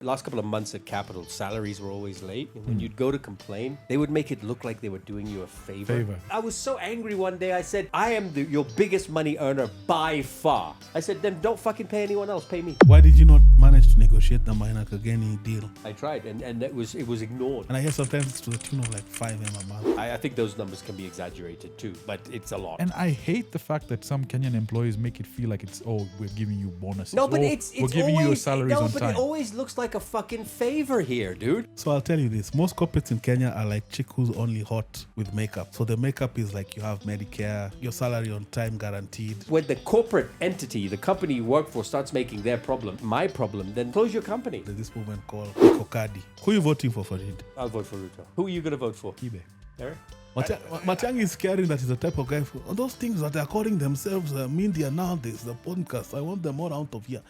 Last couple of months at Capital, salaries were always late. And when you'd go to complain, they would make it look like they were doing you a favor. I was so angry one day. I said, I am your biggest money earner by far. I said, then don't fucking pay anyone else. Pay me. Why did you not manage to negotiate the Maina Kageni deal? I tried, and it was ignored. And I hear sometimes it's to the tune of like 5 M a month. I think those numbers can be exaggerated too, but it's a lot. And I hate the fact that some Kenyan employees make it feel like it's, oh, we're giving you bonuses. No, but we're giving you your salaries on time. It always looks like a fucking favor here, dude. So I'll tell you this. Most corporates in Kenya are like chick who's only hot with makeup. So the makeup is like you have Medicare, your salary on time guaranteed. When the corporate entity, the company you work for, starts making their problem my problem, then close your company. There's this woman called Kokadi. Who are you voting for Fareed? I'll vote for Ruto. Who are you going to vote for? Kibe. Eric? Matiang'i is scaring that he's the type of guy for those things that they're calling themselves media nowadays, the podcast. I want them all out of here.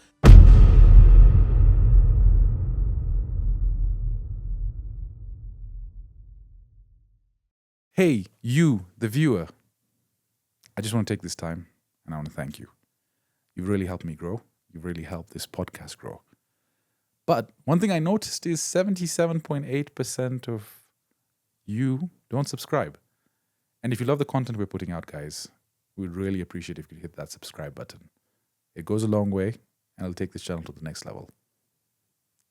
Hey, you, the viewer. I just want to take this time and I want to thank you. You've really helped me grow. You've really helped this podcast grow. But one thing I noticed is 77.8% of you don't subscribe. And if you love the content we're putting out, guys, we'd really appreciate if you could hit that subscribe button. It goes a long way and it'll take this channel to the next level.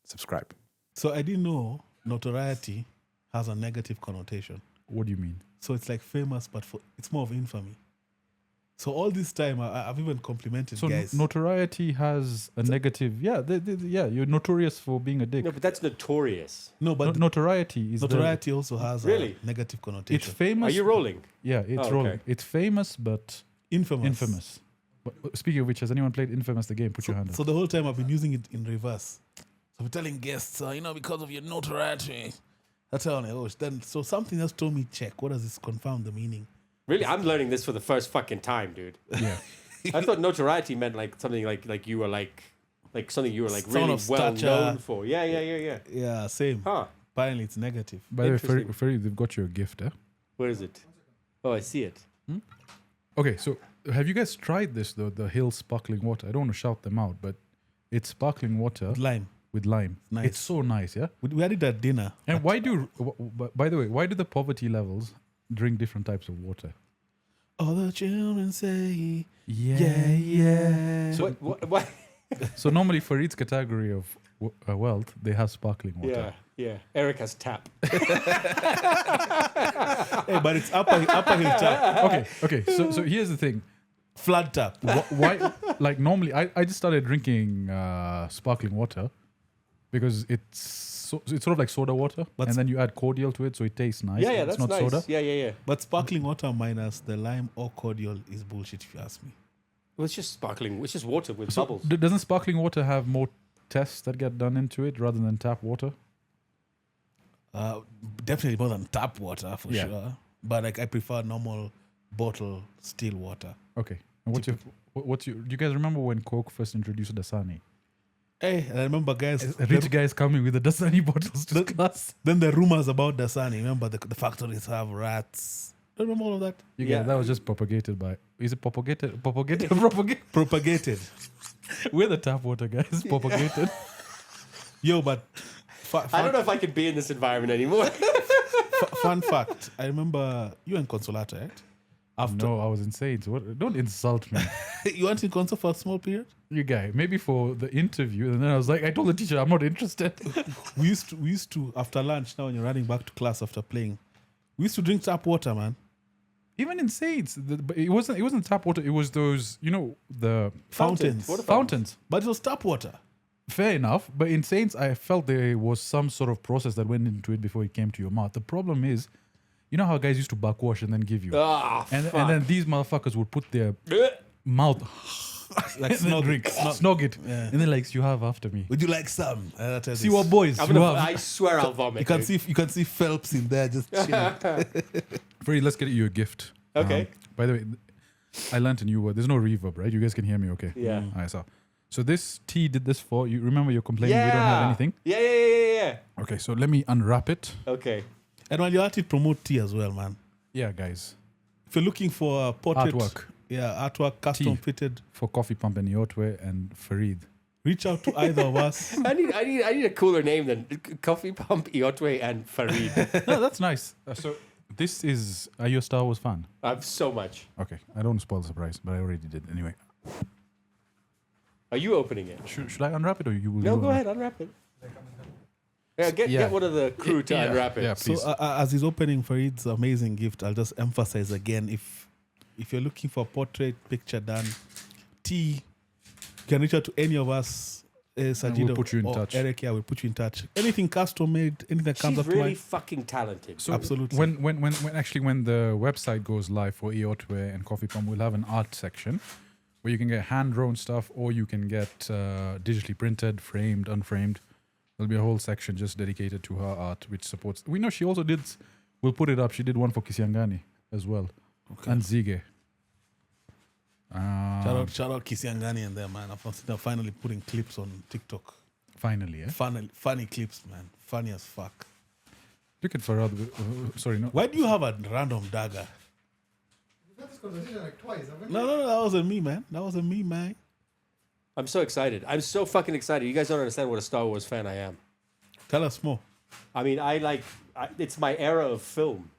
Subscribe. So I didn't know notoriety has a negative connotation. What do you mean? So it's like famous, but it's more of infamy. So all this time, I've even complimented guys. So notoriety has a negative... Yeah, you're notorious for being a dick. No, but that's notorious. No, but notoriety is... Notoriety also has a negative connotation. It's famous... Are you rolling? Yeah, it's rolling. Okay. It's famous, but... Infamous. But speaking of which, has anyone played Infamous, the game? Put your hand up. So the whole time I've been using it in reverse. So we're telling guests, because of your notoriety... That's how I was. Then, so something else told me, check. What does this confirm the meaning? Really? I'm learning this for the first fucking time, dude. Yeah. I thought notoriety meant like something like you were like something you were like really well known for. Yeah. Yeah, same. Huh. Apparently it's negative. By the way, Fareed, they've got you a gift, eh? Where is it? Oh, I see it. Okay, so have you guys tried this, though? The Hill sparkling water. I don't want to shout them out, but it's sparkling water. With lime. Nice. It's so nice, yeah? We had it at dinner. And by the way, why do the poverty levels drink different types of water? All the children say, yeah. So, what? So normally for each category of wealth, they have sparkling water. Yeah. Eric has tap. Hey, but it's upper hill tap. Okay. So here's the thing. Flood tap. Why? Like normally, I just started drinking sparkling water because it's sort of like soda water, and then you add cordial to it, so it tastes nice. Yeah, it's that's not nice. soda. Yeah. But sparkling water minus the lime or cordial is bullshit, if you ask me. Well, it's just sparkling. It's just water with bubbles. Doesn't sparkling water have more tests that get done into it rather than tap water? Definitely more than tap water for sure. But like I prefer normal bottle still water. Okay. And do you guys remember when Coke first introduced Dasani? Hey, I remember guys, rich guys coming with the Dasani bottles to class. Then the rumors about Dasani. Remember the factories have rats. Do you remember all of that? Yeah, that was just propagated by. Is it propagated? Propagated. We're the tap water guys. Propagated. Yo, but I don't know if I can be in this environment anymore. Fun fact: I remember you were in Consolata, right? No, I was insane. So don't insult me. You went in Consol for a small period? You guy, maybe for the interview, and then I was like, I told the teacher I'm not interested. we used to after lunch. Now when you're running back to class after playing, we used to drink tap water, man. Even in Saints, but it wasn't tap water. It was those, the fountains. Fountains. But it was tap water. Fair enough, but in Saints, I felt there was some sort of process that went into it before it came to your mouth. The problem is, you know how guys used to backwash and then give you, and then these motherfuckers would put their mouth like snog it, and then like you have after me. Would you like some? See what boys? I swear I'll vomit. You can see Phelps in there just chilling. Fareed, let's get you a gift. Okay. By the way, I learned a new word. There's no reverb, right? You guys can hear me, okay? Yeah. All right, so this tea did this for you. Remember you're complaining we don't have anything? Yeah. Okay, so let me unwrap it. Okay. And while you're at it, promote tea as well, man. Yeah, guys. If you're looking for a portrait... Artwork. Yeah, artwork, custom fitted. For Coffee Pump and Yotwe and Fareed. Reach out to either of us. I need a cooler name than Coffee Pump, E085, and Fareed. No, that's nice. So this is, are you a Star Wars fan? So much. Okay, I don't want to spoil the surprise, but I already did. Anyway, Are you opening it? should I unwrap it or you will? No, do go it? ahead, unwrap it. Yeah, get one of the crew to unwrap it. Yeah, So please. as he's opening Fareed's amazing gift, I'll just emphasize again, if you're looking for a portrait picture done, you can reach out to any of us. Sajid we'll put you in or touch. Eric, we'll put you in touch. Anything custom made, anything that comes She's up to really mind. fucking talented. So Absolutely. When the website goes live for E085 and Coffee Pump, we'll have an art section where you can get hand-drawn stuff or you can get digitally printed, framed, unframed. There'll be a whole section just dedicated to her art, which supports. We know she also did. We'll put it up. She did one for Kisiangani as well, and Zige. Shout out Kisiangani and them, man. They're finally putting clips on TikTok. Finally, eh? Funny clips, man. Funny as fuck. Look at Farad. Sorry, no. Why do you have a random dagger? We've had this conversation like twice, haven't we? No, that wasn't me, man. That wasn't me, man. I'm so excited. I'm so fucking excited. You guys don't understand what a Star Wars fan I am. Tell us more. I mean, it's my era of film.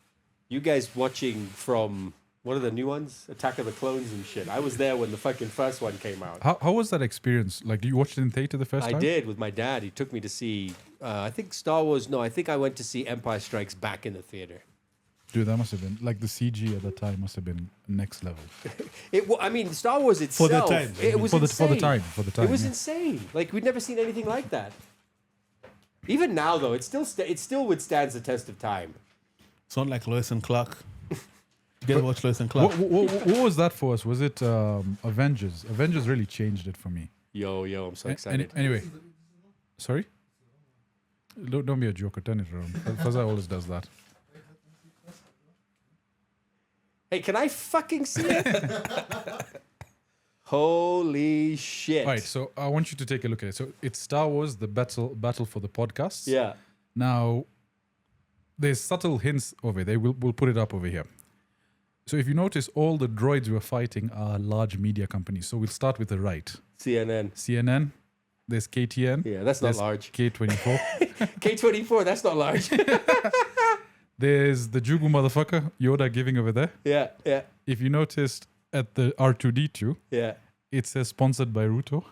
You guys watching from, what are the new ones? Attack of the Clones and shit. I was there when the fucking first one came out. How was that experience? Like, you watched it in theater the first time? I did with my dad. He took me to see, I think Star Wars. No, I think I went to see Empire Strikes Back in the theater. Dude, that must have been like the CG at the time must have been next level. I mean, Star Wars itself. the time. It was For the insane. time. It was yeah. insane. Like we'd never seen anything like that. Even now, though, it still withstands the test of time. Sound like Lois and Clark. You guys watch Lois and Clark? What was that for us? Was it Avengers? Avengers really changed it for me. Yo, I'm so excited. Anyway, sorry? Don't be a joker. Turn it around. Fazzar always does that. Hey, can I fucking see it? Holy shit. All right, so I want you to take a look at it. So it's Star Wars, the battle for the podcasts. Yeah. Now, there's subtle hints over there. We'll put it up over here. So if you notice, all the droids we're fighting are large media companies. So we'll start with the right. CNN. There's KTN. Yeah, that's not large. K24. K24, that's not large. There's the Jugu motherfucker, Yoda giving over there. Yeah. If you noticed at the R2D2, Yeah. it says sponsored by Ruto.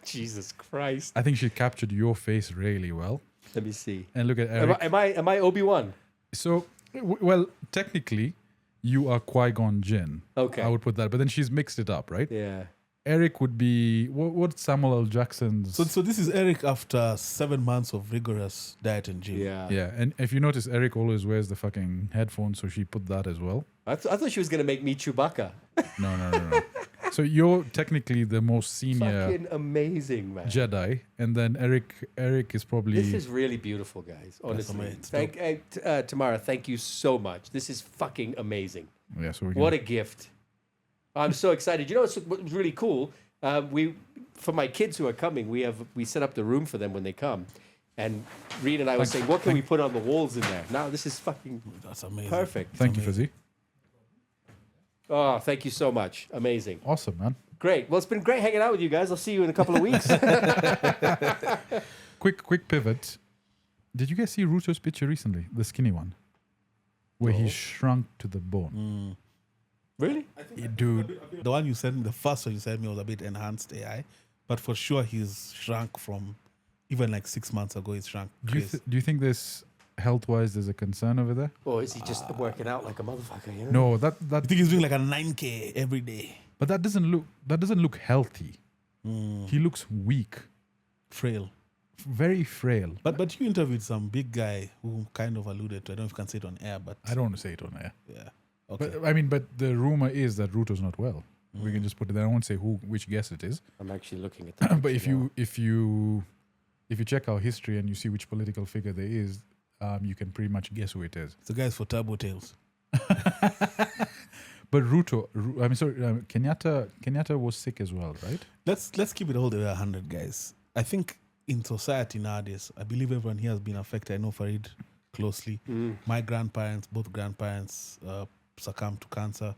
Jesus Christ. I think she captured your face really well. Let me see. And look at Eric. Am I Obi-Wan? So, well, technically, you are Qui-Gon Jinn. Okay. I would put that. But then she's mixed it up, right? Yeah. Eric would be, what's Samuel L. Jackson's? So this is Eric after 7 months of rigorous diet and gym. Yeah. Yeah, and if you notice, Eric always wears the fucking headphones, so she put that as well. I thought she was going to make me Chewbacca. No. So you're technically the most senior Fucking amazing, man. Jedi, and then Eric is probably... This is really beautiful, guys. Honestly. amazing. Tamara, thank you so much. This is fucking amazing. Yeah, so What a gift. I'm so excited. You know what's really cool? For my kids who are coming, we set up the room for them when they come. And Reed and I were saying, what can we put on the walls in there? Now this is fucking That's amazing. perfect. Thank you, Fuzzy. Oh, thank you so much. Amazing. Awesome, man. Great. Well, it's been great hanging out with you guys. I'll see you in a couple of weeks. Quick pivot. Did you guys see Ruto's picture recently? The skinny one? Where he shrunk to the bone. Really? Dude. The one you sent me, the first one you sent me was a bit enhanced AI, but for sure he's shrunk from even like 6 months ago. He's shrunk. Do you think this health-wise there's a concern over there? Or is he just working out like a motherfucker? You know? No, that I think he's doing like a 9K every day. but that doesn't look healthy. He looks weak, Frail. very frail. But you interviewed some big guy who kind of alluded to, I don't know if you can say it on air, but I don't want to say it on air. yeah. Okay. But the rumor is that Ruto's not well. We can just put it there. I won't say which guest it is. I'm actually looking at that. But if you check our history and you see which political figure there is, you can pretty much guess who it is. The guy's for Turbo Tails. But Kenyatta was sick as well, right? Let's keep it all the way 100, guys. I think in society nowadays, I believe everyone here has been affected. I know Fareed closely. My both grandparents succumbed to cancer.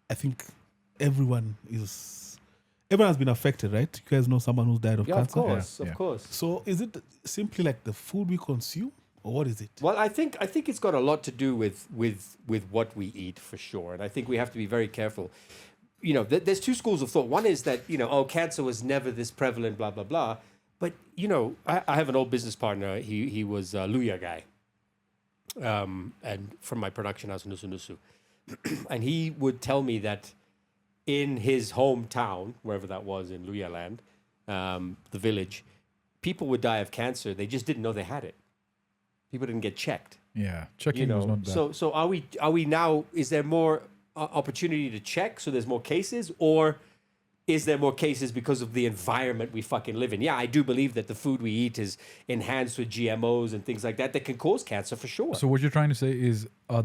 I think everyone everyone has been affected, right? You guys know someone who's died of Yeah, cancer. of course. So is it simply like the food we consume, or what is it? Well, I think it's got a lot to do with what we eat for sure, and I think we have to be very careful. You know, there's two schools of thought. One is that cancer was never this prevalent, blah blah blah. But I have an old business partner. He was a Luya guy, and from my production house in Nusu, and he would tell me that in his hometown, wherever that was in Luya land, the village, people would die of cancer. They just didn't know they had it. People didn't get checked. Yeah, checking was not bad. So are we now? Is there more opportunity to check? So there's more cases, or is there more cases because of the environment we fucking live in? Yeah, I do believe that the food we eat is enhanced with GMOs and things like that can cause cancer for sure. So what you're trying to say is, are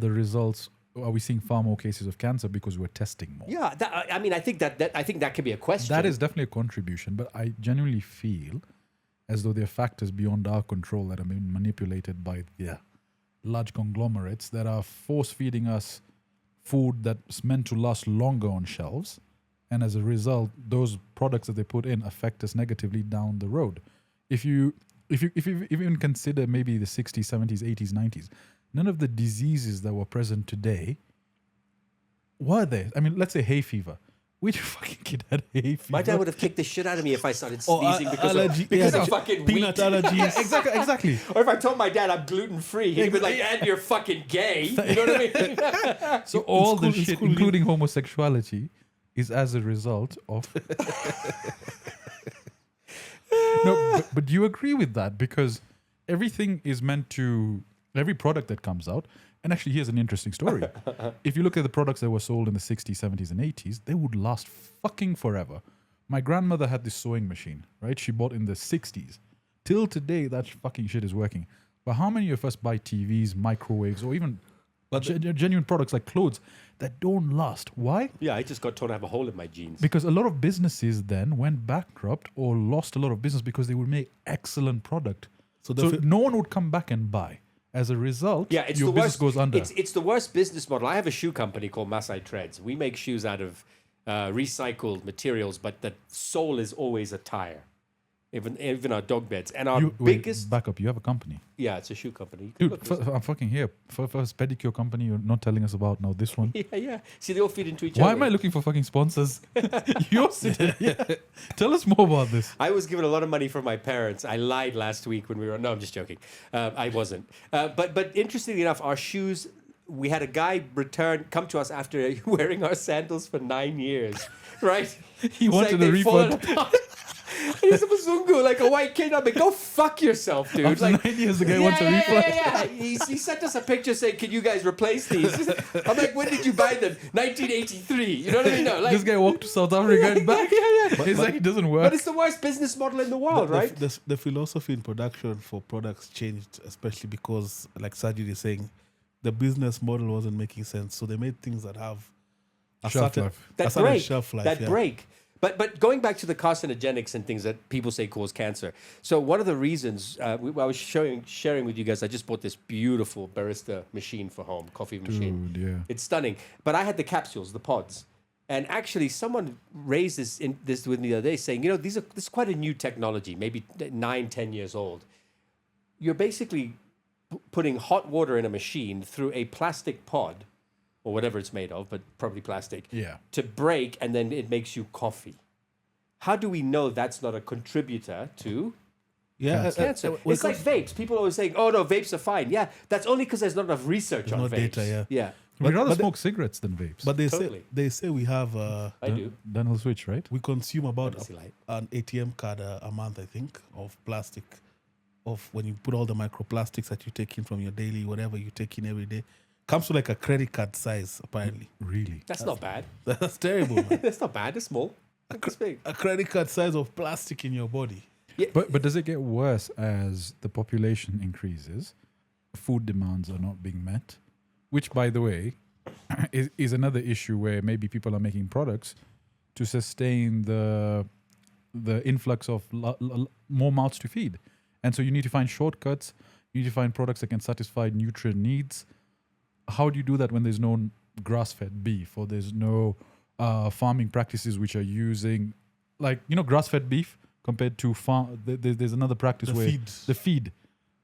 we seeing far more cases of cancer because we're testing more? Yeah, I think that could be a question. That is definitely a contribution, but I genuinely feel as though there are factors beyond our control that are being manipulated by the large conglomerates that are force-feeding us food that's meant to last longer on shelves. And as a result, those products that they put in affect us negatively down the road. If you even consider maybe the 60s, 70s, 80s, 90s, none of the diseases that were present today were there. I mean, let's say hay fever. Which fucking kid had hay fever? My dad would have kicked the shit out of me if I started sneezing because of fucking peanut wheat. allergies. Yeah, exactly. Or if I told my dad I'm gluten-free, he'd be like, and you're fucking gay. You know what I mean? So all the shit, including homosexuality, is as a result of... No, but do you agree with that? Because everything is meant to... Every product that comes out... And actually, here's an interesting story. If you look at the products that were sold in the 60s, 70s, and 80s, they would last fucking forever. My grandmother had this sewing machine, right? She bought in the 60s. Till today, that fucking shit is working. But how many of us buy TVs, microwaves, or even genuine products like clothes that don't last? Why? Yeah, I just got told I have a hole in my jeans. Because a lot of businesses then went bankrupt or lost a lot of business because they would make excellent product. So no one would come back and buy. As a result, yeah, it's your the business worst, goes under. It's the worst business model. I have a shoe company called Masai Treads. We make shoes out of recycled materials, but the sole is always a tire. Even our dog beds. And our biggest... Back up, you have a company. Yeah, it's a shoe company. Dude, I'm fucking here. First pedicure company you're not telling us about, now this one. Yeah. See, they all feed into each other. Why am I looking for fucking sponsors? You're sitting here. Tell us more about this. I was given a lot of money from my parents. I lied last week when we were... No, I'm just joking. I wasn't. But interestingly enough, our shoes... We had a guy come to us after wearing our sandals for 9 years, right? He wanted a refund. He's a Mzungu, like a white kid. I'm like, go fuck yourself, dude. After like 9 years, the guy wants a refund. Yeah. He sent us a picture saying, can you guys replace these? I'm like, when did you buy them? 1983. You know what I mean? No, like, this guy walked to South Africa and back. It's like it doesn't work. But it's the worst business model in the world, right? The philosophy in production for products changed, especially because, like Sajid is saying, the business model wasn't making sense. So they made things that have a certain shelf life. That break. But going back to the carcinogenics and things that people say cause cancer. So one of the reasons I was sharing with you guys, I just bought this beautiful barista machine for home, coffee machine. Dude, yeah. It's stunning. But I had the capsules, the pods. And actually someone raised this with me the other day saying, this is quite a new technology, maybe 9-10 years old. You're basically putting hot water in a machine through a plastic pod, or whatever it's made of, but probably plastic, to break, and then it makes you coffee. How do we know that's not a contributor to cancer? It's like vapes. People always saying, oh, no, vapes are fine. Yeah, that's only because there's not enough research on vapes. Data, yeah. We'd rather smoke cigarettes than vapes. But they say we have... I do. Daniel Switch, right? We consume about an ATM card a month, I think, of plastic. Of when you put all the microplastics that you take in from your daily, whatever you take in every day. Comes to like a credit card size, apparently. Really? That's not bad. That's terrible, man. That's not bad. It's small. It's big. A credit card size of plastic in your body. Yeah. But does it get worse as the population increases? Food demands are not being met, which, by the way, is another issue where maybe people are making products to sustain the influx of more mouths to feed. And so you need to find shortcuts. You need to find products that can satisfy nutrient needs. How do you do that when there's no grass-fed beef or there's no farming practices which are using like, grass-fed beef compared to farm. There's another practice The where feed. the feed,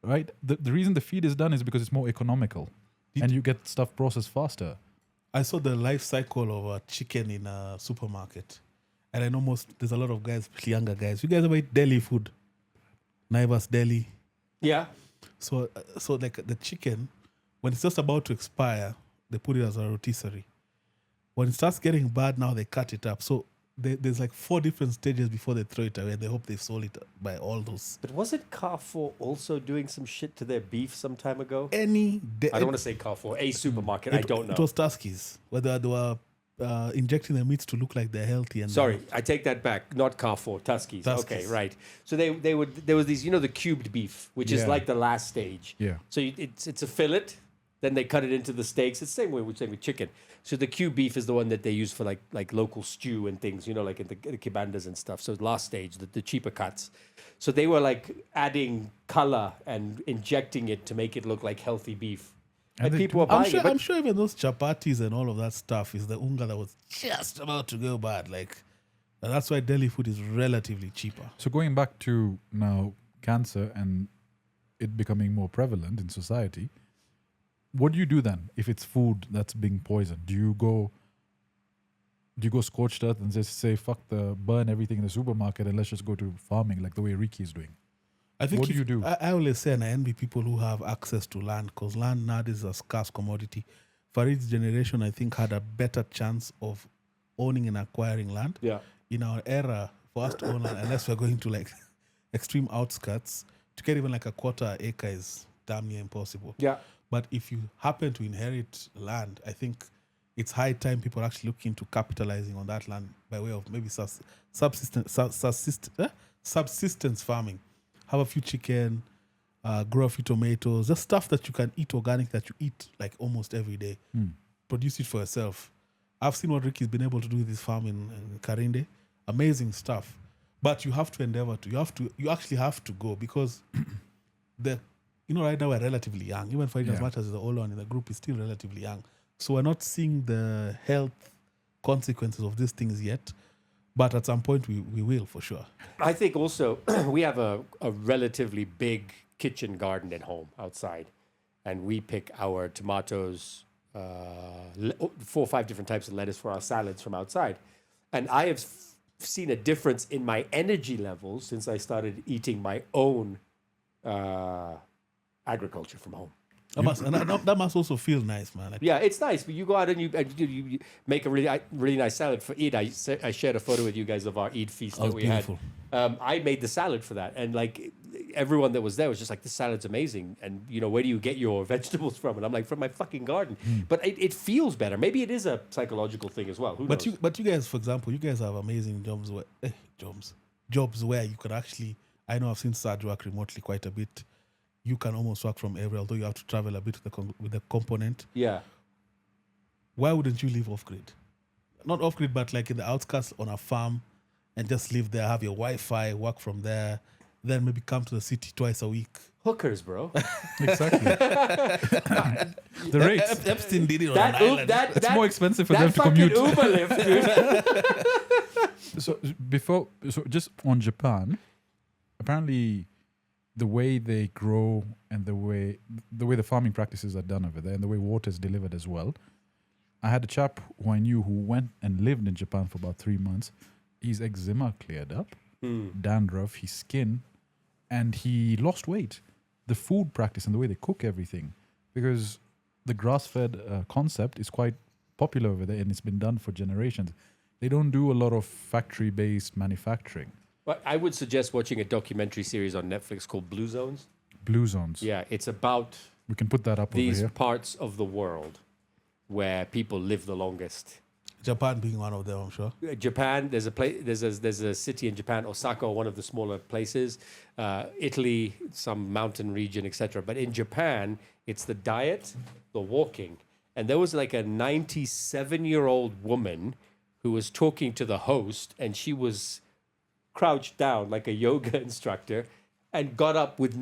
right? The reason the feed is done is because it's more economical, and you get stuff processed faster. I saw the life cycle of a chicken in a supermarket. And I know there's a lot of guys, especially younger guys. You guys ever eat Deli food? Naivas Deli. Yeah. So like the chicken, when it's just about to expire, they put it as a rotisserie. When it starts getting bad, now they cut it up. So there's like 4 different stages before they throw it away. They hope they sold it by all those. But wasn't Carrefour also doing some shit to their beef some time ago? I I don't want to say Carrefour, a supermarket. I don't know. It was Tuskies, whether they were injecting the meats to look like they're healthy. And Sorry, I take that back. Not Carrefour, Tuskies. Okay, right. So there was these, the cubed beef, which is Yeah. like the last stage. Yeah. So it's a fillet, then they cut it into the steaks. It's the same way we're saying with chicken. So the cube beef is the one that they use for like local stew and things, like in the kibandas and stuff. So last stage, the cheaper cuts. So they were like adding color and injecting it to make it look like healthy beef. And they people do. were buying it. I'm sure even those chapatis and all of that stuff is the unga that was just about to go bad. Like, and that's why Delhi food is relatively cheaper. So going back to now cancer and it becoming more prevalent in society, what do you do then if it's food that's being poisoned? Do you go scorched earth and just say burn everything in the supermarket and let's just go to farming like the way Ricky is doing? I think What do you do? I always say, and I envy people who have access to land, because land nowadays is a scarce commodity. Fareed's generation, I think, had a better chance of owning and acquiring land. Yeah. In our era, for us to own land, unless we're going to like extreme outskirts, to get even like a quarter acre is damn near impossible. Yeah. But if you happen to inherit land, I think it's high time people are actually look into capitalizing on that land by way of maybe subsistence farming. Have a few chicken, grow a few tomatoes, just stuff that you can eat organic that you eat like almost every day. Produce it for yourself. I've seen what Ricky's been able to do with his farm in Karinde. Amazing stuff. But you have to endeavor to. You actually have to go because right now we're relatively young. Even Fareed, as much as the older one in the group, is still relatively young. So we're not seeing the health consequences of these things yet. But at some point, we will, for sure. I think also we have a relatively big kitchen garden at home outside. And we pick our tomatoes, 4 or 5 different types of lettuce for our salads from outside. And I have seen a difference in my energy levels since I started eating my own agriculture from home. That must also feel nice, man. Like, Yeah, it's nice. But you go out and you make a really nice salad for Eid. I shared a photo with you guys of our Eid feast that we beautiful. had. I made the salad for that, and like everyone that was there was just like, "This salad's amazing." And where do you get your vegetables from? And I'm like, from my fucking garden. But it feels better. Maybe it is a psychological thing as well. Who knows? But you guys, for example, you guys have amazing jobs where you could actually. I know I've seen Saj work remotely quite a bit. You can almost work from everywhere, although you have to travel a bit with the component. Yeah. Why wouldn't you live off grid? Not off grid, but like in the outskirts on a farm, and just live there, have your Wi-Fi, work from there, then maybe come to the city twice a week. Hookers, bro. Exactly. The rates. Epstein did it on an island. It's more expensive for that them to commute. Uber lift, dude. So just on Japan, apparently the way they grow and the way the farming practices are done over there and the way water is delivered as well. I had a chap who I knew who went and lived in Japan for about 3 months. His eczema cleared up, dandruff, his skin, and he lost weight. The food practice and the way they cook everything, because the grass-fed concept is quite popular over there and it's been done for generations. They don't do a lot of factory-based manufacturing. But I would suggest watching a documentary series on Netflix called Blue Zones. Blue zones. Yeah, it's about We can put that up over these here. parts of the world where people live the longest. Japan being one of them, I'm sure. Japan, there's a place, there's a city in Japan, Osaka, one of the smaller places. Italy, some mountain region, etc. But in Japan, it's the diet, the walking, and there was like a 97-year-old woman who was talking to the host, and she was crouched down like a yoga instructor, and got up with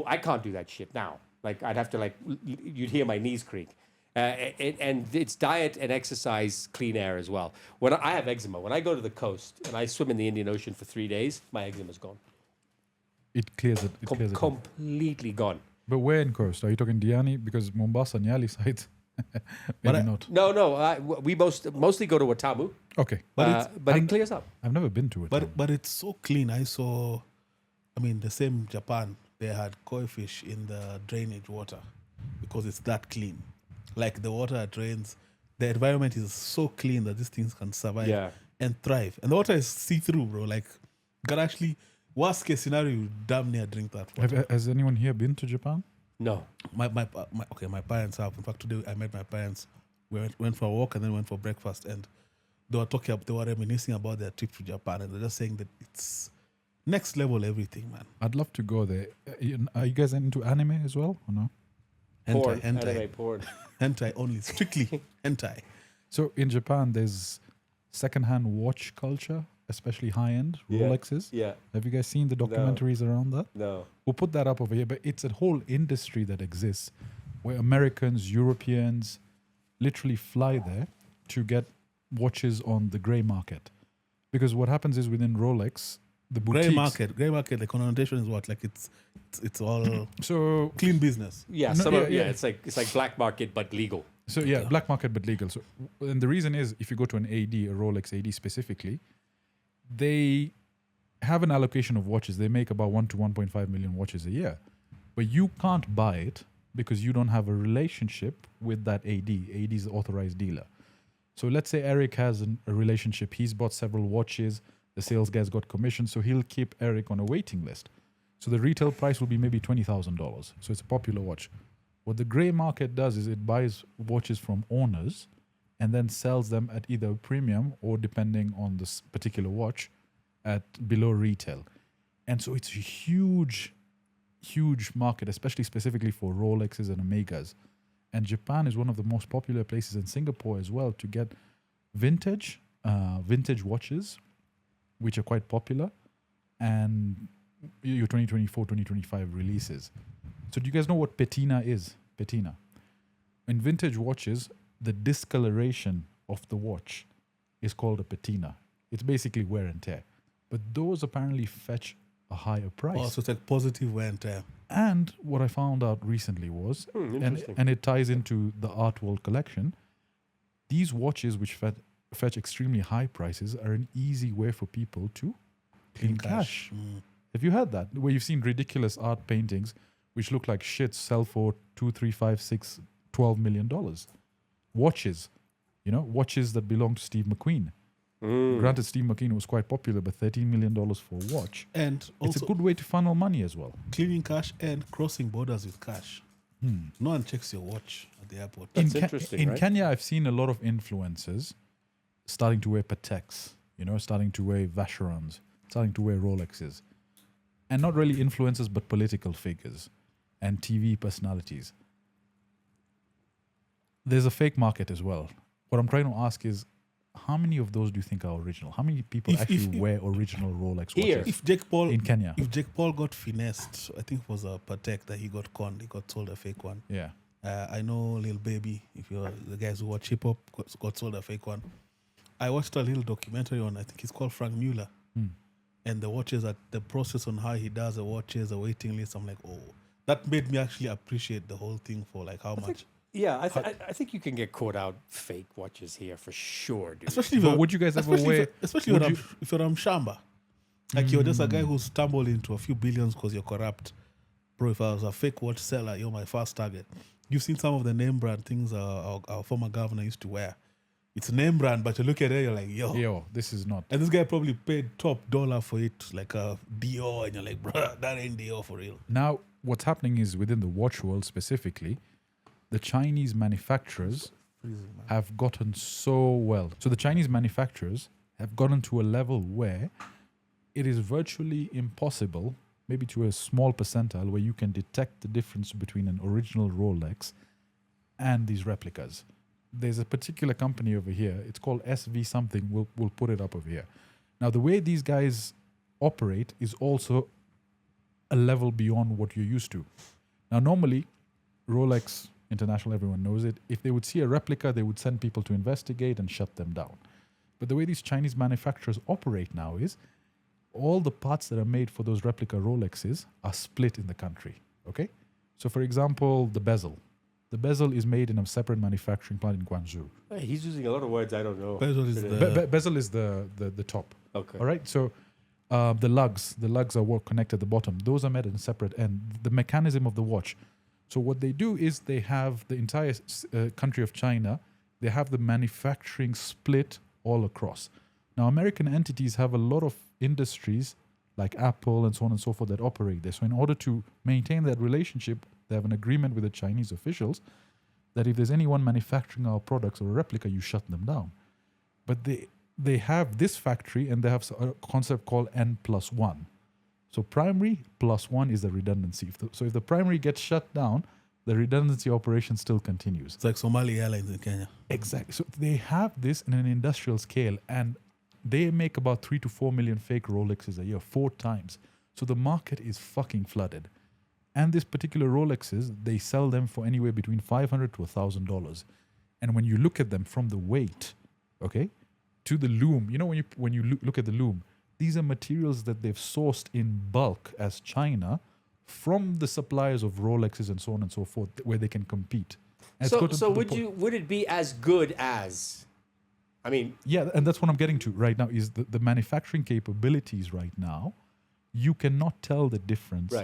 I can't do that shit now. Like I'd have to you'd hear my knees creak. And it's diet and exercise, clean air as well. When I have eczema, when I go to the coast and I swim in the Indian Ocean for 3 days, my eczema's gone. It clears it. It clears it. Completely gone. But where in coast? Are you talking Diani? Because Mombasa, Nyali side, maybe not. No. We mostly go to Watamu, Okay. but it clears up. I've never been to it. But it's so clean. I saw, the same Japan, they had koi fish in the drainage water because it's that clean. Like the water drains, the environment is so clean that these things can survive and thrive. And the water is see-through, bro. Like, you can actually, worst case scenario, you damn near drink that water. Has anyone here been to Japan? No. My parents have. In fact, today I met my parents. We went for a walk and then went for breakfast. And they were reminiscing about their trip to Japan. And they're just saying that it's next level everything, man. I'd love to go there. Are you guys into anime as well or no? Porn. Hentai. Anime porn. Hentai only. Strictly hentai. So in Japan, there's secondhand watch culture, especially high-end Rolexes. Yeah. Have you guys seen the documentaries around that? No. We'll put that up over here, but it's a whole industry that exists where Americans, Europeans literally fly there to get watches on the grey market. Because what happens is within Rolex, the boutiques... Grey market, the connotation is what? Like it's all so clean business. Yeah, it's like black market but legal. So black market but legal. So and the reason is if you go to an AD, a Rolex AD specifically, they have an allocation of watches. They make about 1 to 1.5 million watches a year. But you can't buy it because you don't have a relationship with that AD. AD is the authorized dealer. So let's say Eric has a relationship. He's bought several watches. The sales guy's got commission. So he'll keep Eric on a waiting list. So the retail price will be maybe $20,000. So it's a popular watch. What the grey market does is it buys watches from owners and then sells them at either a premium or, depending on this particular watch, at below retail. And so it's a huge market, especially specifically for Rolexes and Omegas. And Japan is one of the most popular places, in Singapore as well, to get vintage watches, which are quite popular, and your 2024, 2025 releases. So do you guys know what patina is? Patina. In vintage watches, the discoloration of the watch is called a patina. It's basically wear and tear. But those apparently fetch a higher price. Oh, so it's like positive wear and tear. And what I found out recently was, and it ties into the Art World collection, these watches which fetch extremely high prices are an easy way for people to clean cash. Have you heard that? Where you've seen ridiculous art paintings which look like shit sell for $2, $3, $5, $6, $12 million. Watches, watches that belong to Steve McQueen. Granted, Steve McQueen was quite popular, but $13 million for a watch. And also, it's a good way to funnel money as well. Cleaning cash and crossing borders with cash. No one checks your watch at the airport. That's interesting, In right? Kenya, I've seen a lot of influencers starting to wear Pateks, starting to wear Vacherons, starting to wear Rolexes. And not really influencers, but political figures and TV personalities. There's a fake market as well. What I'm trying to ask is, how many of those do you think are original? How many people actually wear original Rolex watches If Jake Paul in Kenya? If Jake Paul got finessed, I think it was a Patek that he got conned. He got sold a fake one. Yeah. I know Lil Baby, if you're the guys who watch hip hop, got sold a fake one. I watched a little documentary on, I think it's called Frank Mueller. And the watches, the process on how he does the watches, the waiting list, I'm like, oh, that made me actually appreciate the whole thing for like how much. I think you can get caught out fake watches here for sure, dude. Especially But would you guys ever wear... Especially if you're Shamba. Like you're just a guy who stumbled into a few billions because you're corrupt. Bro, if I was a fake watch seller, you're my first target. You've seen some of the name brand things our former governor used to wear. It's name brand, but you look at it, you're like, yo, this is not. And this guy probably paid top dollar for it, like a Dior, and you're like, bro, that ain't Dior for real. Now, what's happening is within the watch world specifically, the Chinese manufacturers have gotten so well. So the Chinese manufacturers have gotten to a level where it is virtually impossible, maybe to a small percentile, where you can detect the difference between an original Rolex and these replicas. There's a particular company over here. It's called SV something. We'll put it up over here. Now, the way these guys operate is also a level beyond what you're used to. Now, normally, Rolex international, everyone knows it. If they would see a replica, they would send people to investigate and shut them down. But the way these Chinese manufacturers operate now is all the parts that are made for those replica Rolexes are split in the country. Okay? So, for example, the bezel. The bezel is made in a separate manufacturing plant in Guangzhou. Hey, he's using a lot of words I don't know. Bezel is the Bezel is the top. Okay. All right. So the lugs are connected at the bottom. Those are made in a separate end. The mechanism of the watch. So what they do is they have the entire country of China. They have the manufacturing split all across. Now, American entities have a lot of industries like Apple and so on and so forth that operate there. So in order to maintain that relationship, they have an agreement with the Chinese officials that if there's anyone manufacturing our products or a replica, you shut them down. But they have this factory and they have a concept called N+1. So primary plus one is the redundancy. So if the primary gets shut down, the redundancy operation still continues. It's like Somali Airlines in Kenya. Exactly. So they have this in an industrial scale and they make about 3 to 4 million fake Rolexes a year, 4 times. So the market is fucking flooded. And these particular Rolexes, they sell them for anywhere between $500 to $1,000. And when you look at them from the weight, okay, to the loom, you know, when you look at the loom, these are materials that they've sourced in bulk as China from the suppliers of Rolexes and so on and so forth, where they can compete. And So would it be as good as? I mean, yeah, and that's what I'm getting to right now is the manufacturing capabilities right now. You cannot tell the difference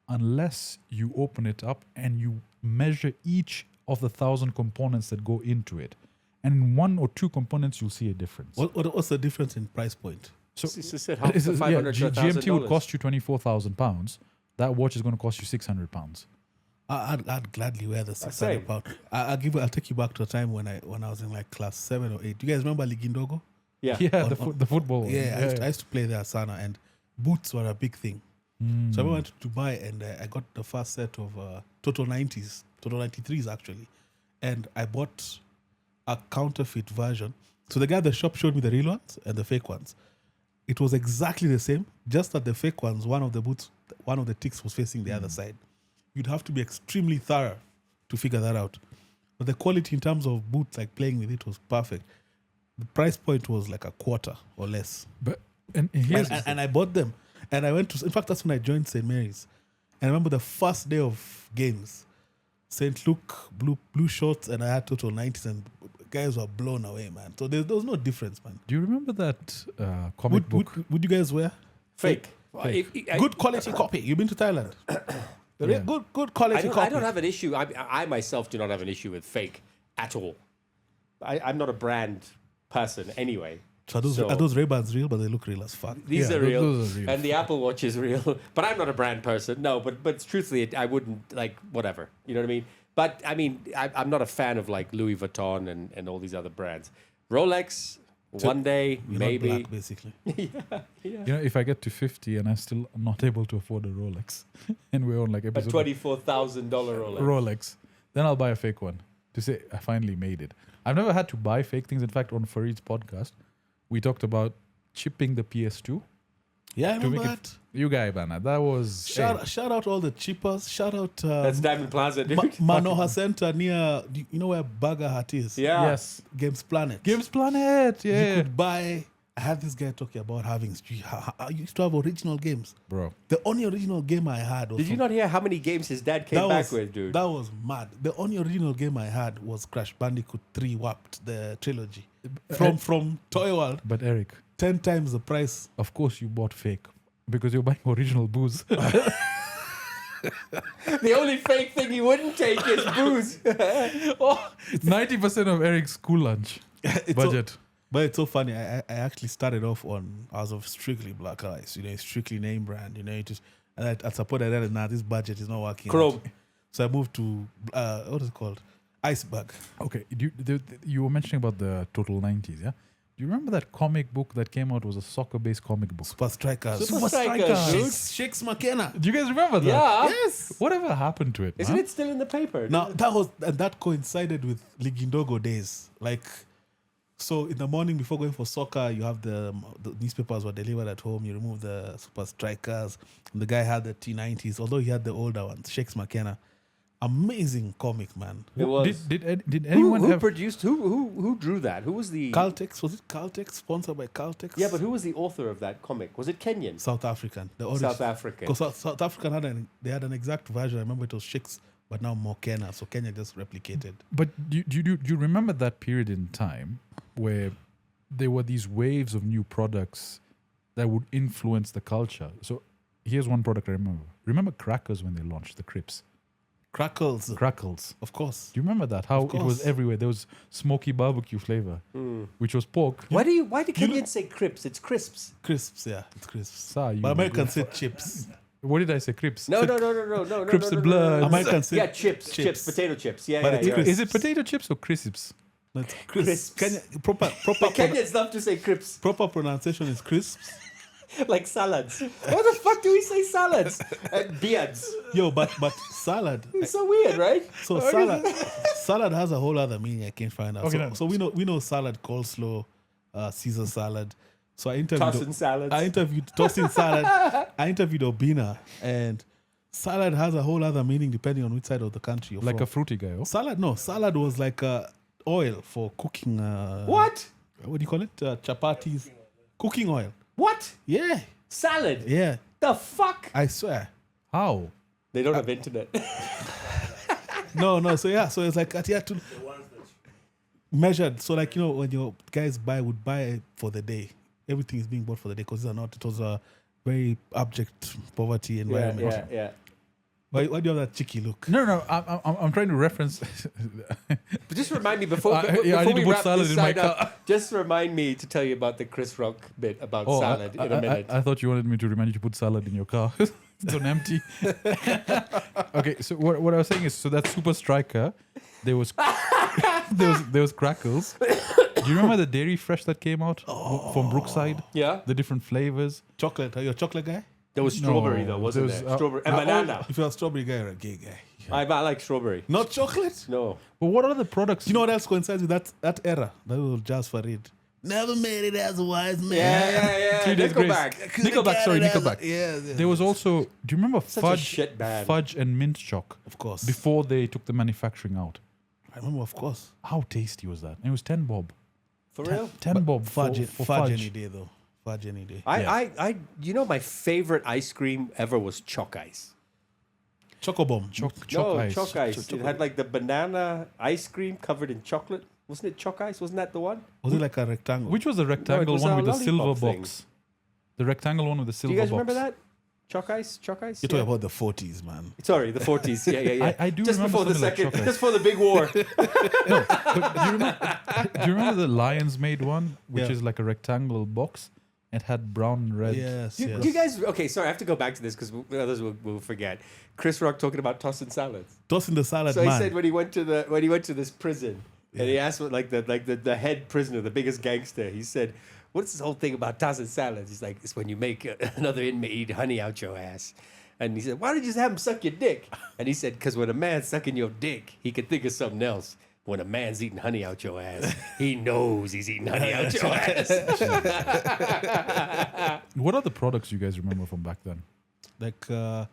unless you open it up and you measure each of the 1,000 components that go into it. And in 1 or 2 components, you'll see a difference. What's the difference in price point? So half the 500 to GMT would $1,000. cost you £24,000. That watch is going to cost you £600. I'd gladly wear the 600 pound. I'll take you back to a time when I was in like class 7 or 8. Do you guys remember Ligindogo? Yeah. The football. Yeah, I used to play there, Sana, and boots were a big thing. So I went to Dubai and I got the first set of Total 90s, Total 93s actually, and I bought a counterfeit version. So the guy at the shop showed me the real ones and the fake ones. It was exactly the same, just that the fake ones, one of the ticks was facing the other side. You'd have to be extremely thorough to figure that out. But the quality in terms of boots, like playing with it, was perfect. The price point was like a quarter or less. And I bought them. And I went to, in fact, that's when I joined St. Mary's. And I remember the first day of games, St. Luke, blue shorts, and I had Total 90s, and guys were blown away, man. So there was no difference, man. Do you remember that comic book? Would you guys wear? Fake. Good quality copy. You've been to Thailand. Yeah. Good quality copy. I don't have an issue. I myself do not have an issue with fake at all. I'm not a brand person anyway. So are those Ray-Bans real? But they look real as fuck. These are real. Those are real. And the Apple Watch is real. But I'm not a brand person. No, but truthfully, I wouldn't, like, whatever. You know what I mean? But, I mean, I'm not a fan of, like, Louis Vuitton and all these other brands. Rolex, one day, You're maybe. not black, basically. You know, if I get to 50 and I'm still not able to afford a Rolex, and we're on like A episode $24,000 Rolex. Rolex, then I'll buy a fake one to say I finally made it. I've never had to buy fake things. In fact, on Fareed's podcast, we talked about chipping the PS2. Yeah, I to remember make that. You guy, Bana, that was Shout out all the chippers. Shout out That's Diamond Plaza, dude. Manohar Center near, you know where Burger Hut is? Yeah. Yes, Games Planet. Games Planet. You Yeah, could buy. I had this guy talking about having. I used to have original games. bro. The only original game I had was. Did you not hear how many games his dad came back with, dude? That was mad. The only original game I had was Crash Bandicoot 3 Warped, the trilogy. From Toy World, But Eric, 10 times the price. of course you bought fake because you're buying original booze. The only fake thing he wouldn't take is booze. 90% of Eric's school lunch budget. But it's so funny. I actually started off on as of strictly black ice, strictly name brand, and at some point I realized, this budget is not working. Chrome. out. So I moved to what is it called? Iceberg. Okay, you were mentioning about the Total 90s, yeah? Do you remember that comic book that came out? Was a soccer-based comic book. Super Strikers. Super Strikers, dude. Shakes McKenna. Do you guys remember that? Yeah. Yes. Whatever happened to it? Isn't man? it still in the paper? Now that coincided with Ligindogo days. Like, so in the morning before going for soccer, you have the newspapers were delivered at home. You remove the Super Strikers. And the guy had the T90s, although he had the older ones, Shakes McKenna. Amazing comic, man. It was. Did anyone who have... produced? Who drew that? Who was the? Caltex, was it Caltex? Sponsored by Caltex? Yeah, but who was the author of that comic? Was it Kenyan? South African. South African. Because South African had an exact version. I remember it was Shakes, but now more Kenya. So Kenya just replicated. But do you remember that period in time where there were these waves of new products that would influence the culture? So here's one product I remember. Remember crackers when they launched, the Crips? Crackles. Of course. Do you remember that? How it was everywhere. There was smoky barbecue flavor, which was pork. Why do Kenyans say crisps? It's crisps. Crisps, yeah. It's crisps. Sir, But Americans say chips. What did I say? Crips? No. Crips and no. Bloods. Americans say chips, potato chips. Yeah, But yeah, it's yeah. crisps. Is it potato chips or crisps? That's Crisps. Kenya, proper But Kenyans love to say crisps, proper pronunciation is crisps. like salads. Why the fuck do we say salads? And beards. Yo, but salad. It's so weird, right? So salad has a whole other meaning I can't find out. Okay, So we know salad, coleslaw, Caesar salad. So I interviewed Tossing salads. tossing salad. I interviewed Obina, and salad has a whole other meaning depending on which side of the country you're Like from. a fruity guy, oh? Salad was like oil for cooking. What? What do you call it? Chapatis. Cooking oil. What? Yeah, Salad? yeah. The fuck? I swear. How? They don't have internet. No. So it's like you had to measured. So like when your guys would buy for the day, everything is being bought for the day because it was a very abject poverty environment. yeah. Why do you have that cheeky look? No. I'm trying to reference. But just remind me before, I before need to we put wrap salad this in my side up, just remind me to tell you about the Chris Rock bit about salad in a minute. I thought you wanted me to remind you to put salad in your car. It's on empty. Okay, so what I was saying is, so that Super Striker, there was crackles. Do you remember the Dairy Fresh that came out from Brookside? Yeah. The different flavors. Chocolate. Are you a chocolate guy? There was strawberry though, wasn't there was, there? Strawberry and banana. If you're a strawberry guy or a gay guy. I like strawberry. Not chocolate? No. But what other products? You know what else coincides with that era? That was Jazz Fareed. Never made it as a wise man. Yeah. 3 Days Grace. Nickelback. Yeah. There was also. Do you remember Such a shit band. Fudge and mint choc? Of course. Before they took the manufacturing out. I remember, of course. How tasty was that? It was 10 bob. For real? 10 bob Fudge, for fudge any day, though. Fudge any day. I my favorite ice cream ever was chalk ice. Chocobomb. Chalk ice. It had like the banana ice cream covered in chocolate. Wasn't it chalk ice? Wasn't that the one? Was it like a rectangle? Which was the rectangle was one a with the silver lollipop thing. box? The rectangle one with the Do silver you guys box. remember that? Chalk ice? You're talking about the 40s, man. Sorry, the 40s. Yeah. I do just remember before the something like second, chalk ice. just before the big war. Do you remember the Lions made one, which Yeah. is like a rectangle box? It had brown and red. Yes, Do yes. you guys? Okay, sorry, I have to go back to this because others will forget. Chris Rock talking about tossing salads. Tossing the salad, So man. he said when he went to this prison, and he asked what the head prisoner, the biggest gangster, he said, "What's this whole thing about tossing salads?" He's like, "It's when you make another inmate eat honey out your ass." And he said, "Why don't you just have him suck your dick?" And he said, "Because when a man's sucking your dick, he can think of something else. When a man's eating honey out your ass, he knows he's eating honey out your ass." What are the products you guys remember from back then? Like, okay,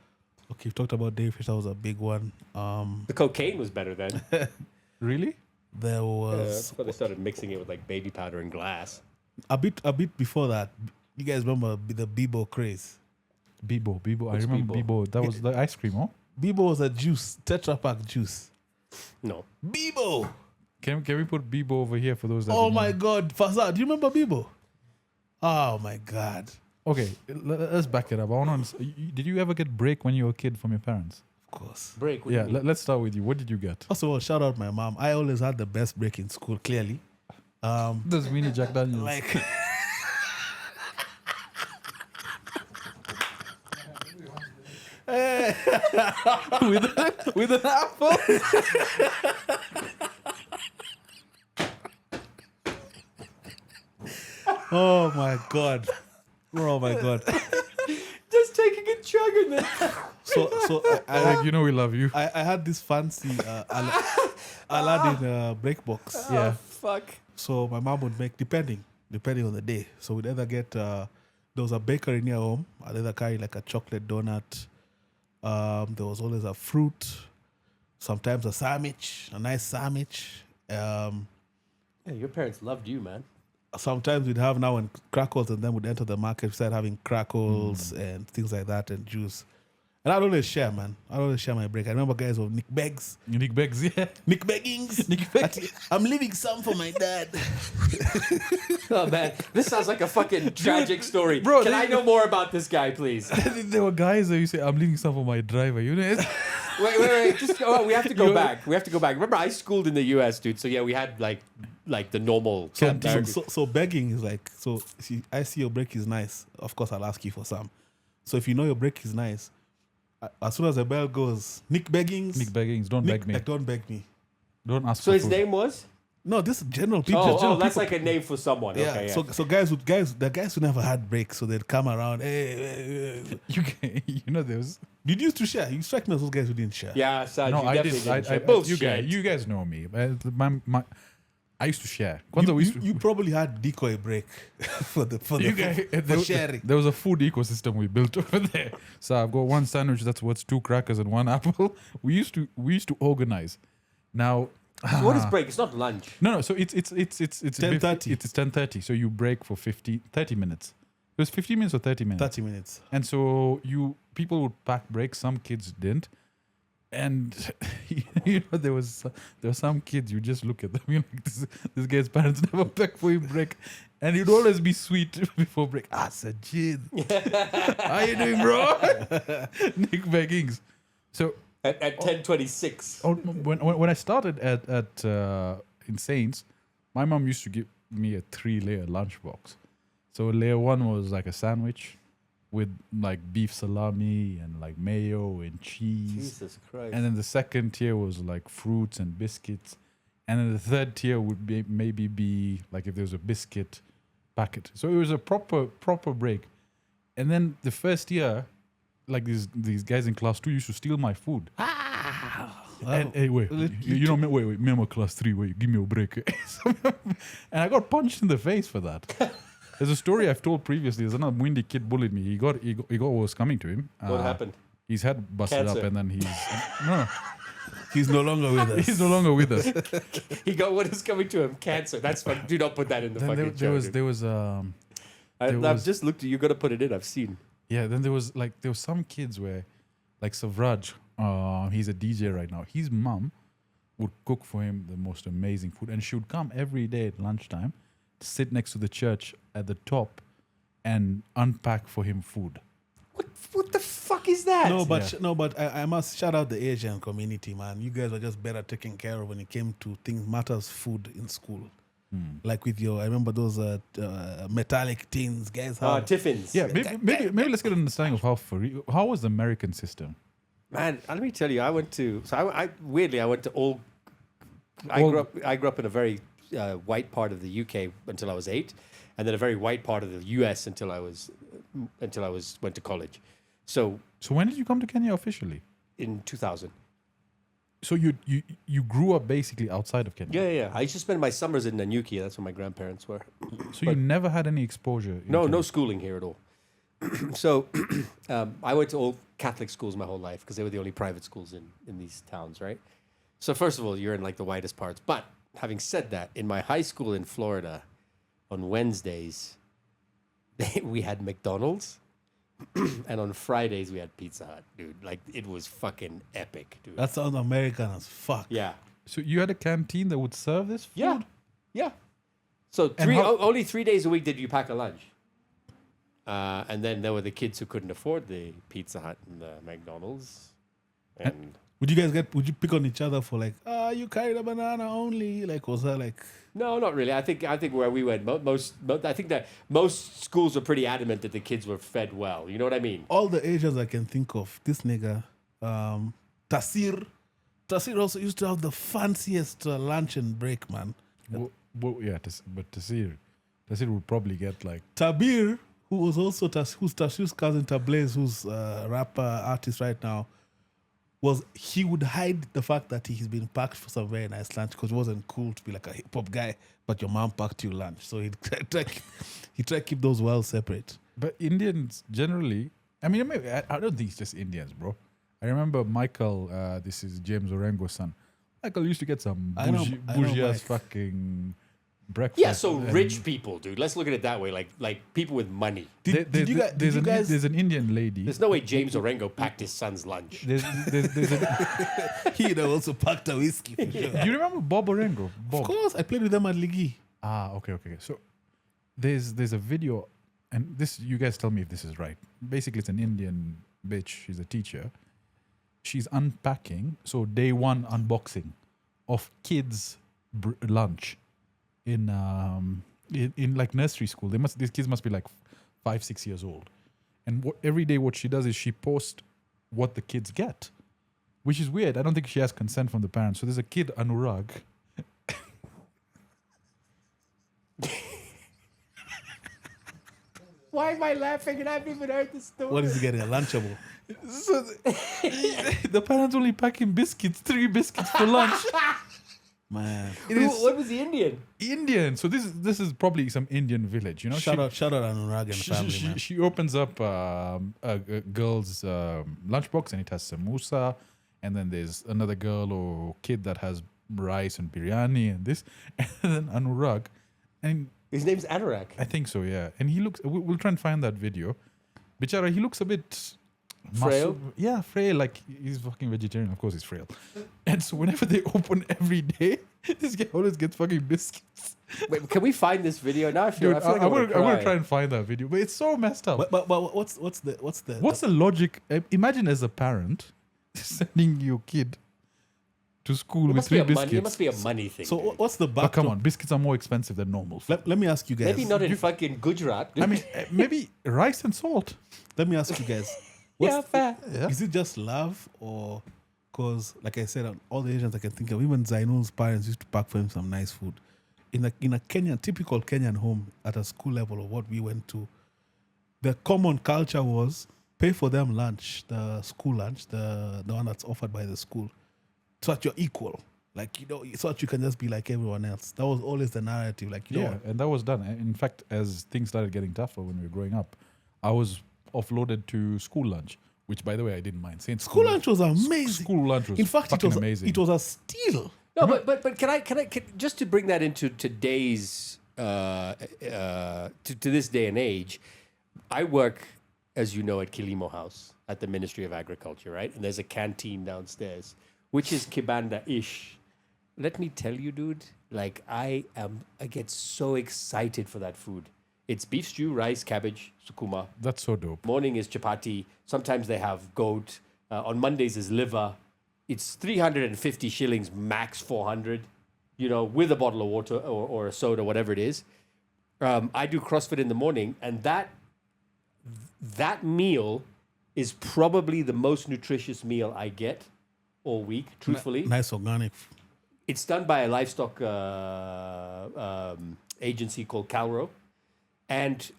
you've talked about Dave Fish. That was a big one. The cocaine was better then. Really? There was That's why they started mixing it with like baby powder and glass. a bit before that. You guys remember the Bebo craze? Bibo. I What's remember Bibo? Bibo. That was the ice cream, oh? Bebo was a juice, Tetra Pak juice. No. Bebo! Can we put Bibo over here for those that Oh don't know? my God. Fazzar, do you remember Bebo? Oh my God. Okay, let's back it up. I want to. Did you ever get break when you were a kid from your parents? Of course. Break. What Yeah, do you mean? let's start with you. What did you get? First of all, shout out my mom. I always had the best break in school, clearly. Those mini Jack Daniels. Like, with an apple. oh my God. Oh my God. Just taking a chug in there. So Like, you know we love you. I had this fancy Aladdin break box. Yeah. Fuck. So my mom would make, depending on the day. So we'd either get, there was a bakery near home. I'd either carry like a chocolate donut. There was always a fruit. sometimes a sandwich, a nice sandwich. Yeah, your parents loved you, man. Sometimes we'd have now and crackles, and then we'd enter the market, start having crackles and things like that, and juice. And I'd always share, man. I'd always share my break. I remember guys of Nick Beggs. Nick Beggs, yeah. Nick Beggings. Nick Beggs. I'm leaving some for my dad. Oh man, this sounds like a fucking tragic story. bro, Can I know more about this guy, please? There were guys that you say, I'm leaving some for my driver, you know? Wait. Just we have to go back. We have to go back. Remember, I schooled in the U.S., dude. So yeah, we had like the normal. So begging is like, so I see your break is nice. Of course, I'll ask you for some. So if you know your break is nice, as soon as the bell goes, Nick Beggings. Nick Beggings, don't beg me. Like, don't beg me. Don't ask So for his food. name was? No, this is general people. Oh, that's like a name for someone. Yeah. Okay, yeah. So the guys who never had breaks, so they'd come around. Hey. You know, there was... Did you used to share? You strike me as those guys who didn't share. Yeah, Saj, No, you I definitely did. didn't share. You guys know me. I used to share. You probably had decoy break for sharing. There was a food ecosystem we built over there. So I've got one sandwich that's worth 2 crackers and 1 apple. We used to organize. Now, So what is break? It's not lunch. no. So it's 10:30. It's 10:30. So you break for 30 minutes. It was 15 minutes or 30 minutes. 30 minutes. And so people would pack breaks. Some kids didn't. And you know, there were some kids, you just look at them, you're like, this guy's parents never pack for him break, and you'd always be sweet before break. Sajid, how you doing, bro? Nick Beggings. So At 10:26. when I started at in Saints, my mom used to give me a 3-layer lunchbox. So layer 1 was like a sandwich with like beef salami and like mayo and cheese. Jesus Christ. And then the second tier was like fruits and biscuits. And then the third tier would be maybe like if there was a biscuit packet. So it was a proper break. And then the first year, like these guys in class 2 used to steal my food. And hey, wait, you know, wait, me, I'm a class 3, wait, give me a break. And I got punched in the face for that. There's a story I've told previously. There's another windy kid bullied me. He got what was coming to him. What happened? His head busted Cancer. up, and then He's no longer with us. he's no longer with us. He got what is coming to him? Cancer. That's fun. Do not put that in the Then fucking show. there was I've just looked at you. Got to put it in. I've seen. yeah. Then there was some kids where, like Savraj, he's a DJ right now. His mom would cook for him the most amazing food, and she would come every day at lunchtime, sit next to the church at the top, and unpack for him food. What the fuck is that? No, but I must shout out the Asian community, man. You guys are just better taken care of when it came to things matters food in school. Like with I remember those metallic tins, guys. Tiffins. Yeah, maybe let's get an understanding of how was the American system. Man, let me tell you, I went to all. I grew up in a very white part of the UK until I was 8, and then a very white part of the US until I went to college. So when did you come to Kenya officially? in 2000. So you grew up basically outside of Kenya. Yeah. I used to spend my summers in Nanyuki. That's where my grandparents were. So you never had any exposure. in No Kenya? schooling here at all. So I went to all Catholic schools my whole life because they were the only private schools in these towns, right? So first of all, you're in like the widest parts. But having said that, in my high school in Florida, on Wednesdays, we had McDonald's, and on Fridays we had Pizza Hut, dude. Like it was fucking epic, dude. That sounds American as fuck. Yeah. So you had a canteen that would serve this food? Yeah. So only 3 days a week did you pack a lunch. And then there were the kids who couldn't afford the Pizza Hut and the McDonald's. And Would you pick on each other for like, you carried a banana only? Like, was that like? no, not really. I think where we went, I think that most schools were pretty adamant that the kids were fed well. You know what I mean? All the Asians I can think of, this nigga, Tasir also used to have the fanciest lunch and break, man. But Tasir would probably get like Tabir, who was also who's Tasir's cousin Tablaze, who's a rapper artist right now, he would hide the fact that he's been packed for some very nice lunch because it wasn't cool to be like a hip hop guy, but your mom packed you lunch. So he tried to keep those well separate. But Indians generally, I mean, I don't think it's just Indians, bro. I remember Michael, this is James Orengo's son. Michael used to get some I know bougie ass Mike. fucking breakfast. Yeah, so and rich people, dude. Let's look at it that way. Like people with money. Did you guys? There's an Indian lady. There's no way James Orengo packed his son's lunch. There's He'd have also packed a whiskey for sure. do you remember Bob Orengo? Bob. Of course, I played with them at Ligi. Okay. So there's a video, and this, you guys tell me if this is right. Basically, it's an Indian bitch. She's a teacher. She's unpacking. So day one unboxing of kids' lunch in like nursery school. These kids must be like 5-6 years old. And every day what she does is she posts what the kids get, which is weird. I don't think she has consent from the parents. So there's a kid, Anurag. Why am I laughing? And I haven't even heard the story. What is he getting? A Lunchable? So the parents only packing biscuits, 3 biscuits for lunch. Man. What was the Indian? Indian. So this is probably some Indian village, you know. Shout out Anurag and family, man. She opens up a girl's lunchbox and it has samosa, and then there's another girl or kid that has rice and biryani and this, and then Anurag, and His name's Anurag. I think so, yeah. And he looks. We'll try and find that video. Bichara, he looks a bit Frail? Yeah, frail. Like he's fucking vegetarian. Of course, he's frail. And so whenever they open every day, this guy always gets fucking biscuits. Wait, can we find this video now? I feel Dude, like I'm gonna try and find that video, but it's so messed up. But what's What's the logic? Imagine as a parent sending your kid to school with 3 biscuits. It must be a money thing. So dude. what's the But back? come on, biscuits are more expensive than normal food. Let me ask you guys. Maybe not in fucking Gujarat. I mean, maybe rice and salt. Let me ask you guys. Yeah, fair. Yeah. Is it just love, or because, like I said, all the Asians I can think of, even Zainul's parents used to pack for him some nice food. In a Kenyan, typical Kenyan home at a school level of what we went to, the common culture was pay for them lunch, the school lunch, the one that's offered by the school, so that you're equal. Like, you know, so that you can just be like everyone else. That was always the narrative. Like, you Yeah, know, and that was done. In fact, as things started getting tougher when we were growing up, I was offloaded to school lunch, which, by the way, I didn't mind. Saying school lunch was amazing. School lunch was in fact, fucking amazing. It was a steal. No, but can I just to bring that into today's to this day and age, I work, as you know, at Kilimo House at the Ministry of Agriculture, right? And there's a canteen downstairs, which is kibanda-ish. Let me tell you, dude, like I get so excited for that food. It's beef stew, rice, cabbage, sukuma. That's so dope. Morning is chapati. Sometimes they have goat. On Mondays is liver. It's 350 shillings, max 400, you know, with a bottle of water or a soda, whatever it is. I do CrossFit in the morning, and that meal is probably the most nutritious meal I get all week, truthfully. Nice organic. It's done by a livestock agency called Calro. And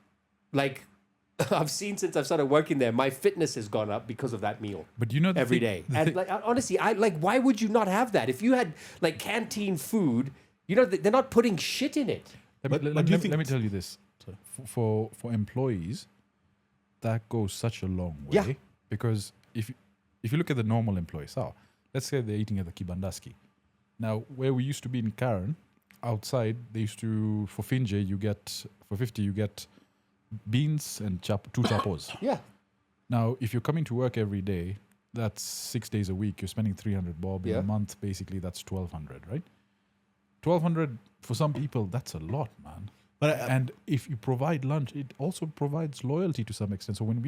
like I've seen since I've started working there, my fitness has gone up because of that meal. But you know, every day. And like honestly, I like, why would you not have that? If you had like canteen food, you know, they're not putting shit in it. Let me tell you this. For employees, that goes such a long way. Yeah. Because if you look at the normal employees, let's say they're eating at the Kibandaski. Now, where we used to be in Karen, outside, they used to, for Finje, for 50, you get beans and 2 chapos. Yeah. Now, if you're coming to work every day, that's 6 days a week. You're spending 300 bob in a month. Basically, that's 1,200, right? 1,200 for some people, that's a lot, man. And if you provide lunch, it also provides loyalty to some extent. So when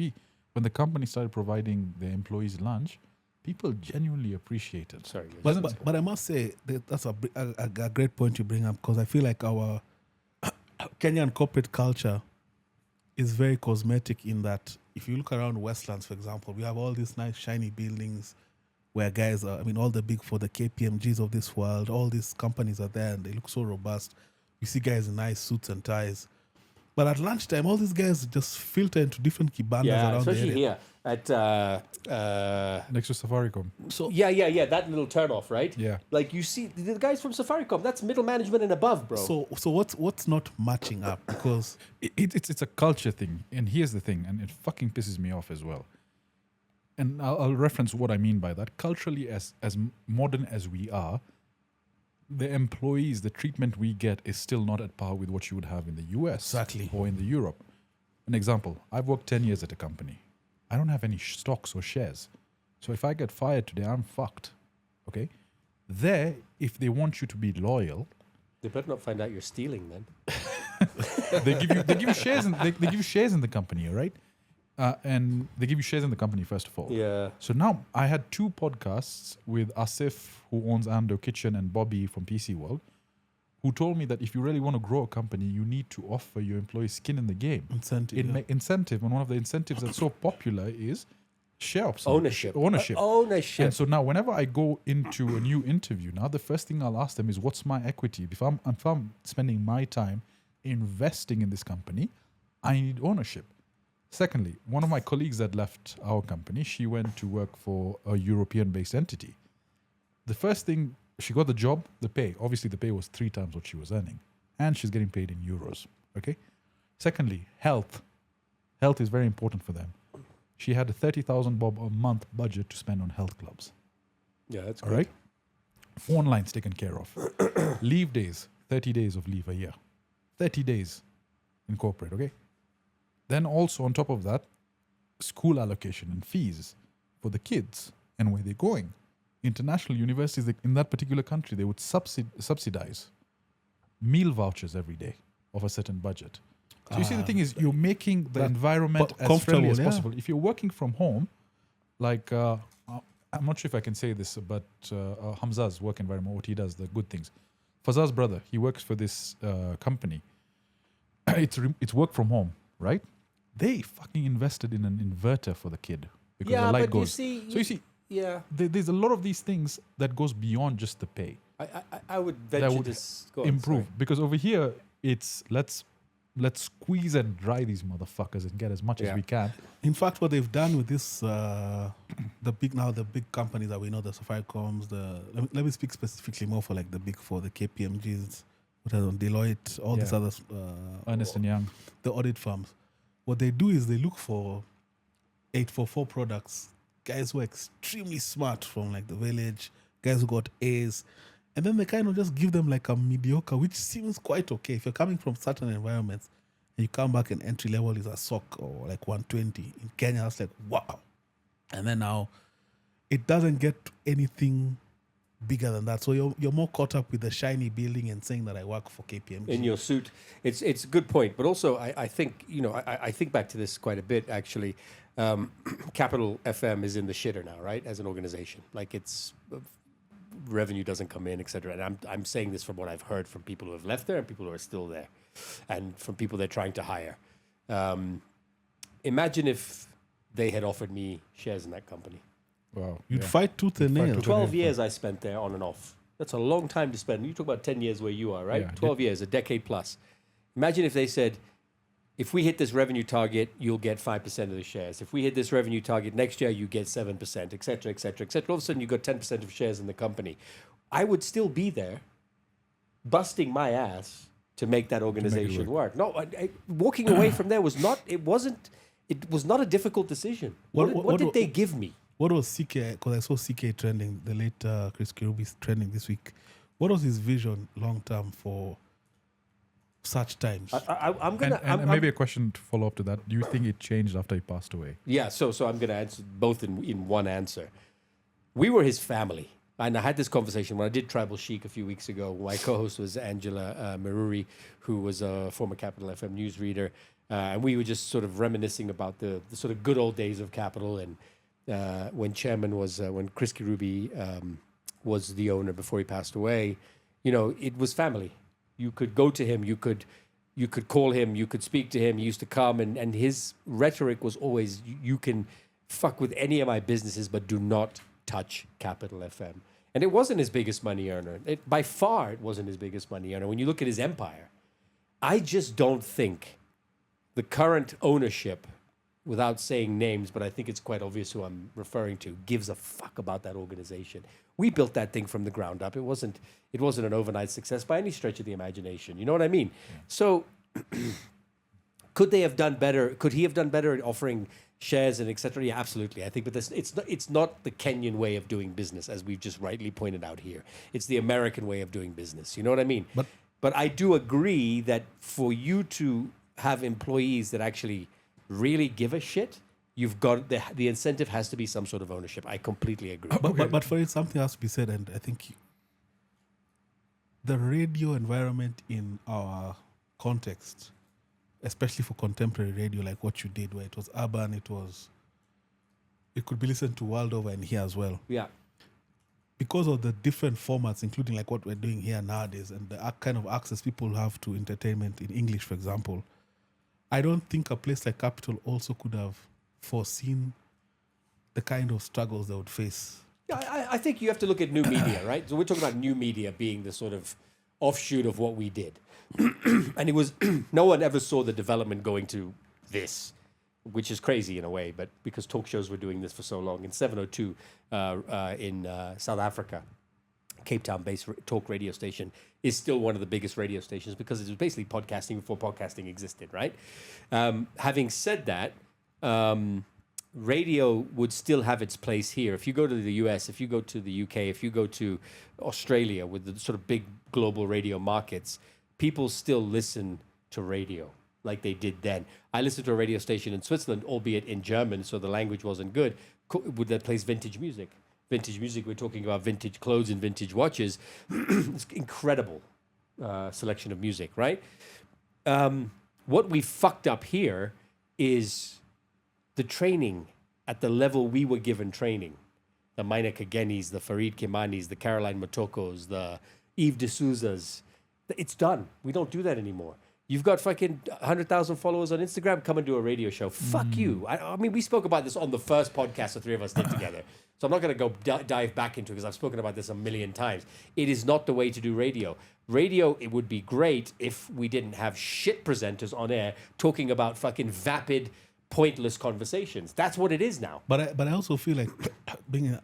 the company started providing the employees lunch, people genuinely appreciate it. Sorry. But I must say that's a great point you bring up, because I feel like our Kenyan corporate culture is very cosmetic in that if you look around Westlands, for example, we have all these nice shiny buildings where guys are, all the big for the KPMGs of this world, all these companies are there and they look so robust. You see guys in nice suits and ties. But at lunchtime, all these guys just filter into different kibandas around the area. Especially here at Next to Safaricom. So yeah, that little turnoff, right? Yeah. Like you see the guys from Safaricom, that's middle management and above, bro. So what's not matching up? Because It's a culture thing. And here's the thing, and it fucking pisses me off as well. and I'll reference what I mean by that. Culturally, as modern as we are, the employees, the treatment we get is still not at par with what you would have in the US Exactly. or in the Europe. An example, I've worked 10 years at a company. I don't have any stocks or shares. So if I get fired today, I'm fucked. Okay? There, if they want you to be loyal, They better not find out you're stealing then. they give you shares in they give you shares in the company, all right? And they give you shares in the company first of all. Yeah. So now I had 2 podcasts with Asif, who owns ANDO Kitchen, and Bobby from PC World, who told me that if you really want to grow a company, you need to offer your employees skin in the game. Incentive. Incentive, and one of the incentives that's so popular is share option. Ownership. Ownership. Ownership. And so now, whenever I go into a new interview, now the first thing I'll ask them is, "What's my equity? If I'm spending my time investing in this company, I need ownership." Secondly, one of my colleagues that left our company, she went to work for a European-based entity. The first thing, she got the job, the pay. Obviously, the pay was 3 times what she was earning, and she's getting paid in euros. Okay. Secondly, health. Health is very important for them. She had a 30,000 bob a month budget to spend on health clubs. Yeah, that's All good. right. Phone lines taken care of. Leave days, 30 days of leave a year. 30 days in corporate, okay? Then also on top of that, school allocation and fees for the kids and where they're going. International universities in that particular country, they would subsidize meal vouchers every day of a certain budget. So you see, the thing is, you're making the environment as friendly as possible. If you're working from home, like, I'm not sure if I can say this, but Hamza's work environment, what he does, the good things. Fazzar's brother, he works for this company. It's work from home, right? They fucking invested in an inverter for the kid because the light goes. So you see, yeah, there's a lot of these things that goes beyond just the pay. I would venture would this. Go on, improve sorry. because over here it's let's squeeze and dry these motherfuckers and get as much as we can. In fact, what they've done with this, the big companies that we know, the Safaricom's, let me speak specifically more for like the big 4, the KPMGs, Deloitte, all these others, Ernst & Young, the audit firms. What they do is they look for 844 products, guys who are extremely smart from like the village, guys who got A's, and then they kind of just give them like a mediocre, which seems quite okay. If you're coming from certain environments and you come back and entry level is a SOC or like 120 in Kenya, it's like wow. And then now it doesn't get anything bigger than that. So you're more caught up with the shiny building and saying that I work for KPMG. In your suit, it's a good point. But also, I think, I think back to this quite a bit, actually. Capital FM is in the shitter now, right? As an organization. Like it's revenue doesn't come in, etc. And I'm saying this from what I've heard from people who have left there and people who are still there, and from people they're trying to hire. Imagine if they had offered me shares in that company. wow, You'd fight tooth and nail. 12 years I spent there on and off. That's a long time to spend. You talk about 10 years where you are, right? Yeah. 12 years, a decade plus. Imagine if they said, if we hit this revenue target, you'll get 5% of the shares. If we hit this revenue target next year, you get 7%, et cetera, et cetera, et cetera. All of a sudden, you got 10% of shares in the company. I would still be there, busting my ass to make that organization work. No, walking away from there was not a difficult decision. What did they give me? What was CK? Because I saw CK trending, the late Chris Kirubi's trending this week. What was his vision long term for such times? I'm gonna and maybe a question to follow up to that. Do you think it changed after he passed away? Yeah, so I'm going to answer both in one answer. We were his family. And I had this conversation when I did Tribal Chic a few weeks ago. My co-host was Angela Maruri, who was a former Capital FM newsreader. And we were just sort of reminiscing about the sort of good old days of Capital. And when chairman was, when Chris Kirubi was the owner before he passed away, it was family. You could go to him, you could call him, you could speak to him. He used to come, and his rhetoric was always, you can fuck with any of my businesses, but do not touch Capital FM. And it wasn't his biggest money earner. By far, it wasn't his biggest money earner. When you look at his empire, I just don't think the current ownership, without saying names, but I think it's quite obvious who I'm referring to, gives a fuck about that organization. We built that thing from the ground up. It wasn't an overnight success by any stretch of the imagination. You know what I mean? Yeah. So could they have done better? Could he have done better at offering shares and etc. Yeah, absolutely. I think, but it's not the Kenyan way of doing business, as we've just rightly pointed out here. It's the American way of doing business. You know what I mean? But I do agree that for you to have employees that actually really give a shit, you've got the incentive has to be some sort of ownership. I completely agree. But for it, something has to be said, and I think the radio environment in our context, especially for contemporary radio, like what you did, where it was urban, it could be listened to world over and here as well. Yeah. Because of the different formats, including like what we're doing here nowadays, and the kind of access people have to entertainment in English, for example, I don't think a place like Capital also could have foreseen the kind of struggles they would face. Yeah, I think you have to look at new media, right? So we're talking about new media being the sort of offshoot of what we did. And it was, no one ever saw the development going to this, which is crazy in a way, but because talk shows were doing this for so long. In 702 in South Africa, Cape Town-based talk radio station is still one of the biggest radio stations because it was basically podcasting before podcasting existed, right? Having said that, radio would still have its place here. If you go to the US, if you go to the UK, if you go to Australia with the sort of big global radio markets, people still listen to radio like they did then. I listened to a radio station in Switzerland, albeit in German, so the language wasn't good, that plays vintage music. Vintage music, we're talking about vintage clothes and vintage watches. It's incredible selection of music, right? What we fucked up here is the training at the level we were given training. The Maina Kagenis, the Fareed Khimanis, the Caroline Motokos, the Eve D'Souza's. It's done. We don't do that anymore. You've got fucking 100,000 followers on Instagram, come and do a radio show. Fuck you. I mean, we spoke about this on the first podcast the three of us did together. So I'm not going to go dive back into it because I've spoken about this a million times. It is not the way to do radio. Radio, it would be great if we didn't have shit presenters on air talking about fucking vapid, pointless conversations. That's what it is now. But I also feel like being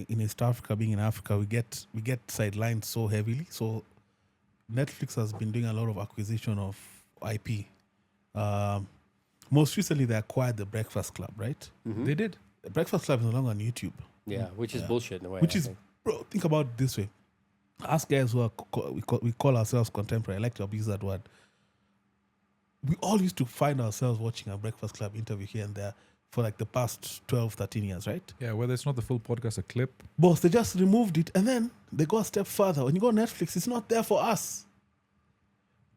in East Africa, being in Africa, we get sidelined so heavily. So Netflix has been doing a lot of acquisition of IP. Most recently, they acquired the Breakfast Club, right? Mm-hmm. They did. The Breakfast Club is no longer on YouTube. Yeah, which is bullshit in a way. Bro, think about it this way. Us guys who are, we call ourselves contemporary, I like to abuse that word. We all used to find ourselves watching a Breakfast Club interview here and there for like the past 12, 13 years, right? Yeah, whether it's not the full podcast, a clip. Boss, they just removed it and then they go a step further. When you go on Netflix, it's not there for us.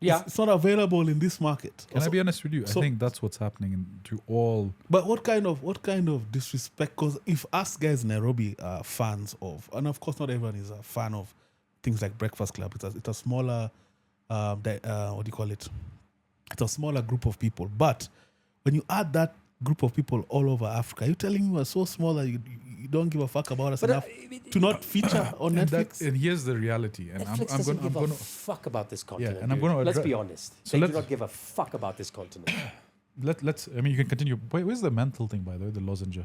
Yeah. It's not available in this market. Can I be honest with you? I think that's what's happening to all. But what kind of disrespect? Because if us guys in Nairobi are fans of, and of course not everyone is a fan of things like Breakfast Club. It's a smaller, what do you call it? It's a smaller group of people. But when you add that group of people all over Africa, you're telling me we're so small that you don't give a fuck about us enough to not feature on Netflix? And here's the reality. And Netflix doesn't give a fuck about this continent. Yeah, and I'm going to let's be honest. They do not give a fuck about this continent. Let's. I mean, you can continue. Wait, where's the mental thing, by the way? The lozenge.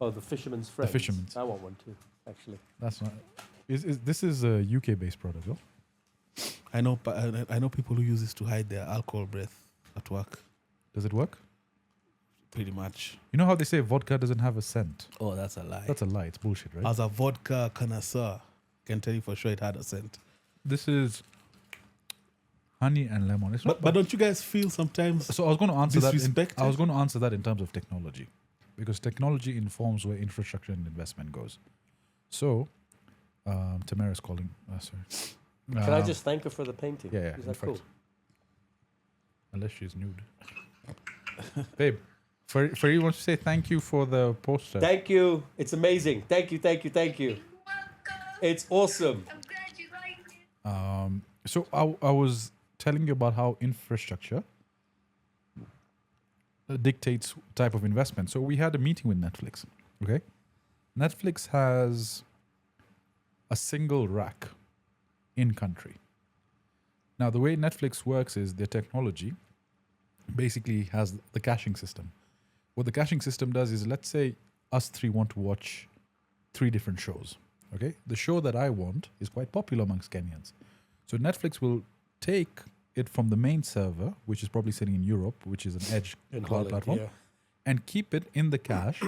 Oh, the Fisherman's Friends. The Fisherman's. I want one too, actually. That's not. This is a UK-based product, though? I know people who use this to hide their alcohol breath at work. Does it work? Pretty much. You know how they say vodka doesn't have a scent? Oh, that's a lie. That's a lie. It's bullshit, right? As a vodka connoisseur, I can tell you for sure it had a scent. This is honey and lemon. But don't you guys feel sometimes? So I was going to answer disrespected? I was going to answer that in terms of technology, because technology informs where infrastructure and investment goes. So, Tamara's calling. Sorry. Can I just thank her for the painting? Yeah. Is that cool? Unless she's nude. Babe, Fareed wants to say thank you for the poster. Thank you. It's amazing. Thank you. It's awesome. I'm glad you liked it. So I was telling you about how infrastructure dictates type of investment. So we had a meeting with Netflix. Okay, Netflix has a single rack in country. Now the way Netflix works is their technology basically has the caching system. What the caching system does is, let's say us three want to watch 3 different shows. Okay, the show that I want is quite popular amongst Kenyans. So Netflix will take it from the main server, which is probably sitting in Europe, which is an edge cloud platform. and keep it in the cache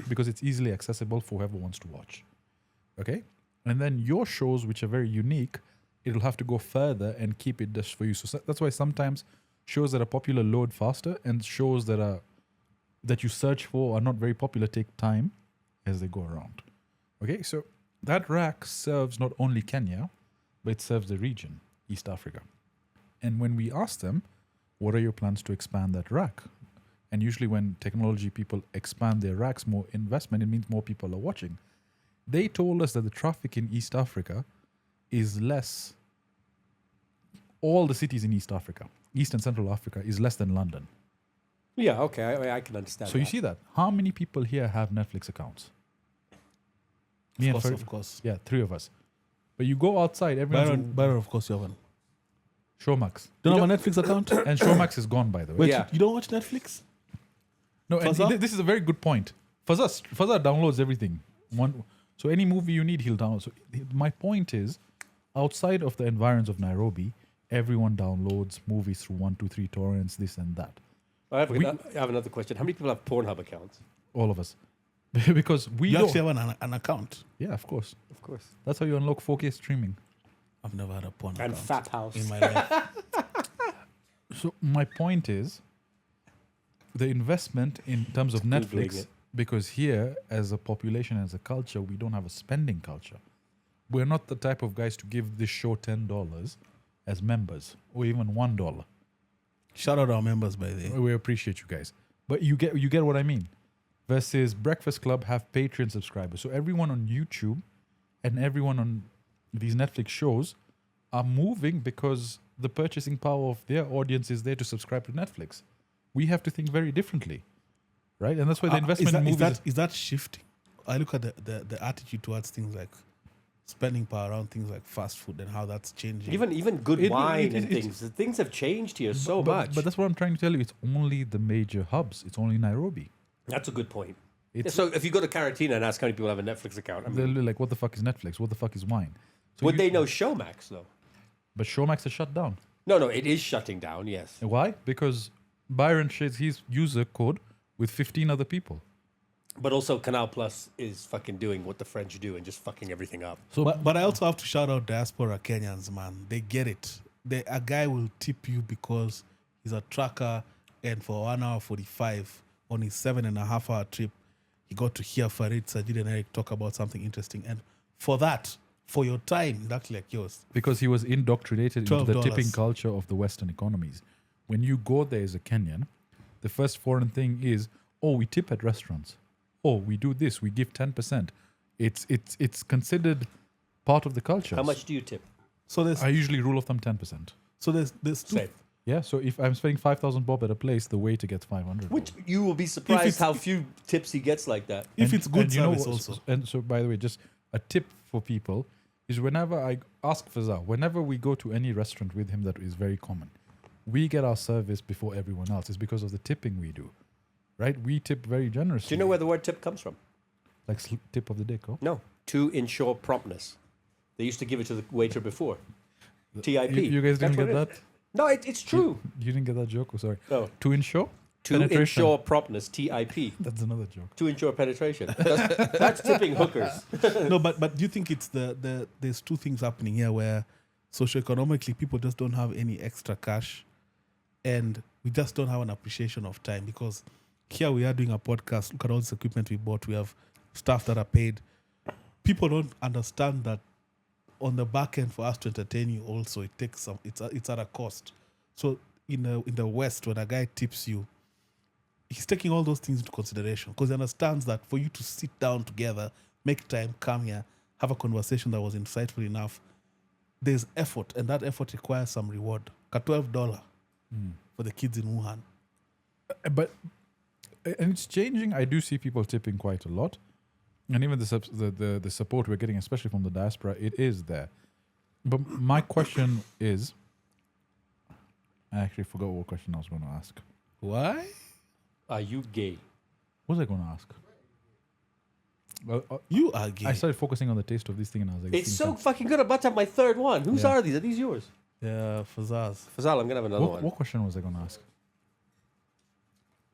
because it's easily accessible for whoever wants to watch. Okay? And then your shows, which are very unique, it'll have to go further and keep it just for you. So that's why sometimes shows that are popular load faster, and shows that you search for are not very popular take time as they go around. Okay? So that rack serves not only Kenya, but it serves the region, East Africa. And when we ask them, what are your plans to expand that rack? And usually when technology people expand their racks, more investment, it means more people are watching. They told us that the traffic in East Africa is less. All the cities in East Africa, East and Central Africa, is less than London. Yeah, okay, I can understand. So you see that. How many people here have Netflix accounts? Me and Fareed. Of course. Yeah, 3 of us. But you go outside, everyone's Byron, of course, you haven't. Showmax. Don't have a Netflix account? And Showmax is gone, by the way. Wait, Yeah. you don't watch Netflix? No, and Fazzar? this is a very good point. Fazzar downloads everything. So any movie you need, he'll download. So my point is, outside of the environs of Nairobi, everyone downloads movies through 1, 2, 3 torrents, this and that. I have another question. How many people have Pornhub accounts? All of us. Because we You don't. actually have an account? Yeah, of course. Of course. That's how you unlock 4K streaming. I've never had a porn And account Fat House. in my life. So my point is, the investment in terms of Googling Netflix, it. because here, as a population, as a culture, we don't have a spending culture. We're not the type of guys to give this show $10 as members, or even $1. Shout out our members, by the way. We appreciate you guys, but you get what I mean. Versus Breakfast Club have Patreon subscribers, so everyone on YouTube and everyone on these Netflix shows are moving because the purchasing power of their audience is there to subscribe to Netflix. We have to think very differently, right? And that's why the investment in movies is that shifting? I look at the attitude towards things like spending power around things like fast food and how that's changing. Even good wine and things. The things have changed here so much. But that's what I'm trying to tell you. It's only the major hubs. It's only Nairobi. That's a good point. It's, So if you go to Karatina and ask how many people have a Netflix account, I they're mean, like, what the fuck is Netflix? What the fuck is wine? So would they know Showmax though? But Showmax is shut down. No, it is shutting down. Yes. Why? Because Byron shares his user code with 15 other people. But also Canal Plus is fucking doing what the French do and just fucking everything up. So, but I also have to shout out Diaspora Kenyans, man. They get it. A guy will tip you because he's a trucker, and for 1 hour 45 on his 7.5 hour trip, he got to hear Fareed, Sajid, and Eric talk about something interesting. And for that, for your time, it's actually like yours. because he was indoctrinated into the $12. tipping culture of the Western economies. When you go there as a Kenyan, the first foreign thing is, oh, we tip at restaurants. Oh, we do this. We give 10%. It's considered part of the culture. How much do you tip? So there's I usually rule of thumb 10%. there's two. Same. Yeah, so if I'm spending 5,000 bob at a place, the waiter gets 500. Which you will be surprised it's- how few tips he gets like that. If it's good you know service what- also. And so, by the way, just a tip for people is whenever I ask Fazzar, whenever we go to any restaurant with him, that is very common. We get our service before everyone else. It's because of the tipping we do, right? We tip very generously. Do you know where the word tip comes from? Like tip of the dick, oh? No. To ensure promptness. They used to give it to the waiter before. TIP. You guys didn't That's get what that? No, it's true. You didn't get that joke? Oh, sorry. No. To ensure? To penetration. ensure promptness, TIP. That's another joke. To ensure penetration. That's tipping hookers. No, but do you think it's there's two things happening here where socioeconomically people just don't have any extra cash, and we just don't have an appreciation of time, because here we are doing a podcast. Look at all this equipment we bought. We have staff that are paid. People don't understand that on the back end for us to entertain you also, it takes some. It's at a cost. So in the West, when a guy tips you, he's taking all those things into consideration because he understands that for you to sit down together, make time, come here, have a conversation that was insightful enough, there's effort, and that effort requires some reward. $12 for the kids in Wuhan. But and it's changing. I do see people tipping quite a lot, and even the support we're getting, especially from the diaspora, it is there. But my question is, I actually forgot what question I was going to ask. Why? Are you gay? What was I going to ask? Well, You are gay. I started focusing on the taste of this thing, and I was like, It's this so thing fucking good. I'm about to have my third one. Whose Yeah. are these? Are these yours? Yeah, Fazzaz. Fazal, I'm going to have another sounds- one. what question was I going to ask?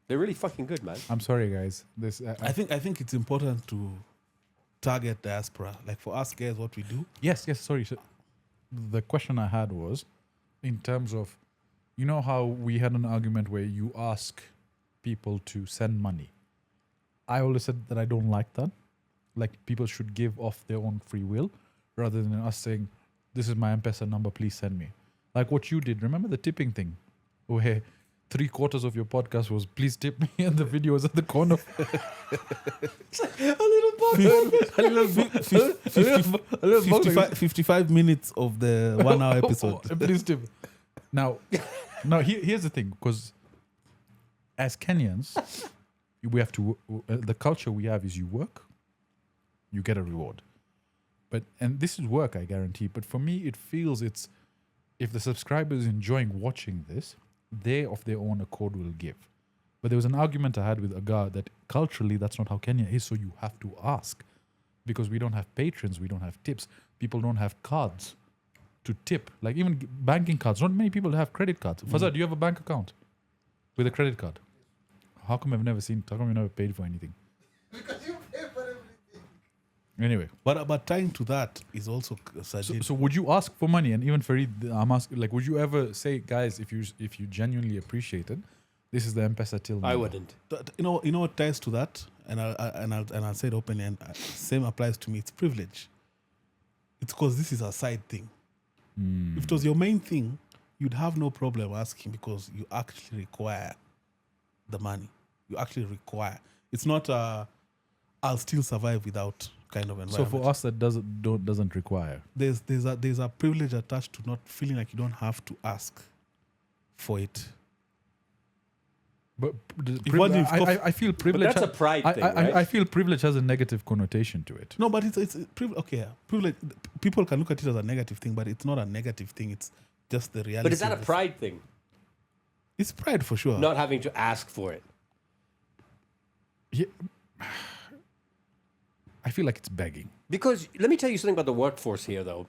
They're really fucking good, man. I'm sorry, guys. I think it's important to target diaspora. Like for us guys, what we do. Yes. Sorry. So the question I had was, in terms of, you know how we had an argument where you ask people to send money. I always said that I don't like that. Like people should give off their own free will, rather than us saying, "This is my M-Pesa number. Please send me." Like what you did. Remember the tipping thing, where 3/4 of your podcast was "Please tip me," and the video was at the corner. A little box. 55 minutes of the 1 hour episode. Please tip. Now, here's the thing, because as Kenyans, we have to. The culture we have is you work, you get a reward. And this is work, I guarantee. But for me, it feels it's, if the subscriber is enjoying watching this, they of their own accord will give. But there was an argument I had with Aga that culturally that's not how Kenya is, so you have to ask. Because we don't have patrons, we don't have tips. People don't have cards to tip. Like even banking cards, not many people have credit cards. Fazzar, do you have a bank account with a credit card? How come I've never seen, how come you never paid for anything? Because you pay for everything. Anyway. But tying to that is also Sajid. So would you ask for money? And even Fareed, I'm asking, like, would you ever say, guys, if you genuinely appreciate it, this is the M-Pesa till I now? wouldn't. You know what ties to that, and I'll say it openly, and same applies to me. It's privilege. It's because this is a side thing. If it was your main thing, you'd have no problem asking because you actually require the money. You actually require. It's not I'll still survive without kind of environment. So for us that doesn't require. There's a privilege attached to not feeling like you don't have to ask for it. But I feel privilege. But that's a pride thing, right? I feel privilege has a negative connotation to it. No, but it's okay. Yeah. Privilege. People can look at it as a negative thing, but it's not a negative thing. It's just the reality. But is that a of this. pride thing? It's pride for sure. Not having to ask for it. Yeah. I feel like it's begging. Because let me tell you something about the workforce here, though.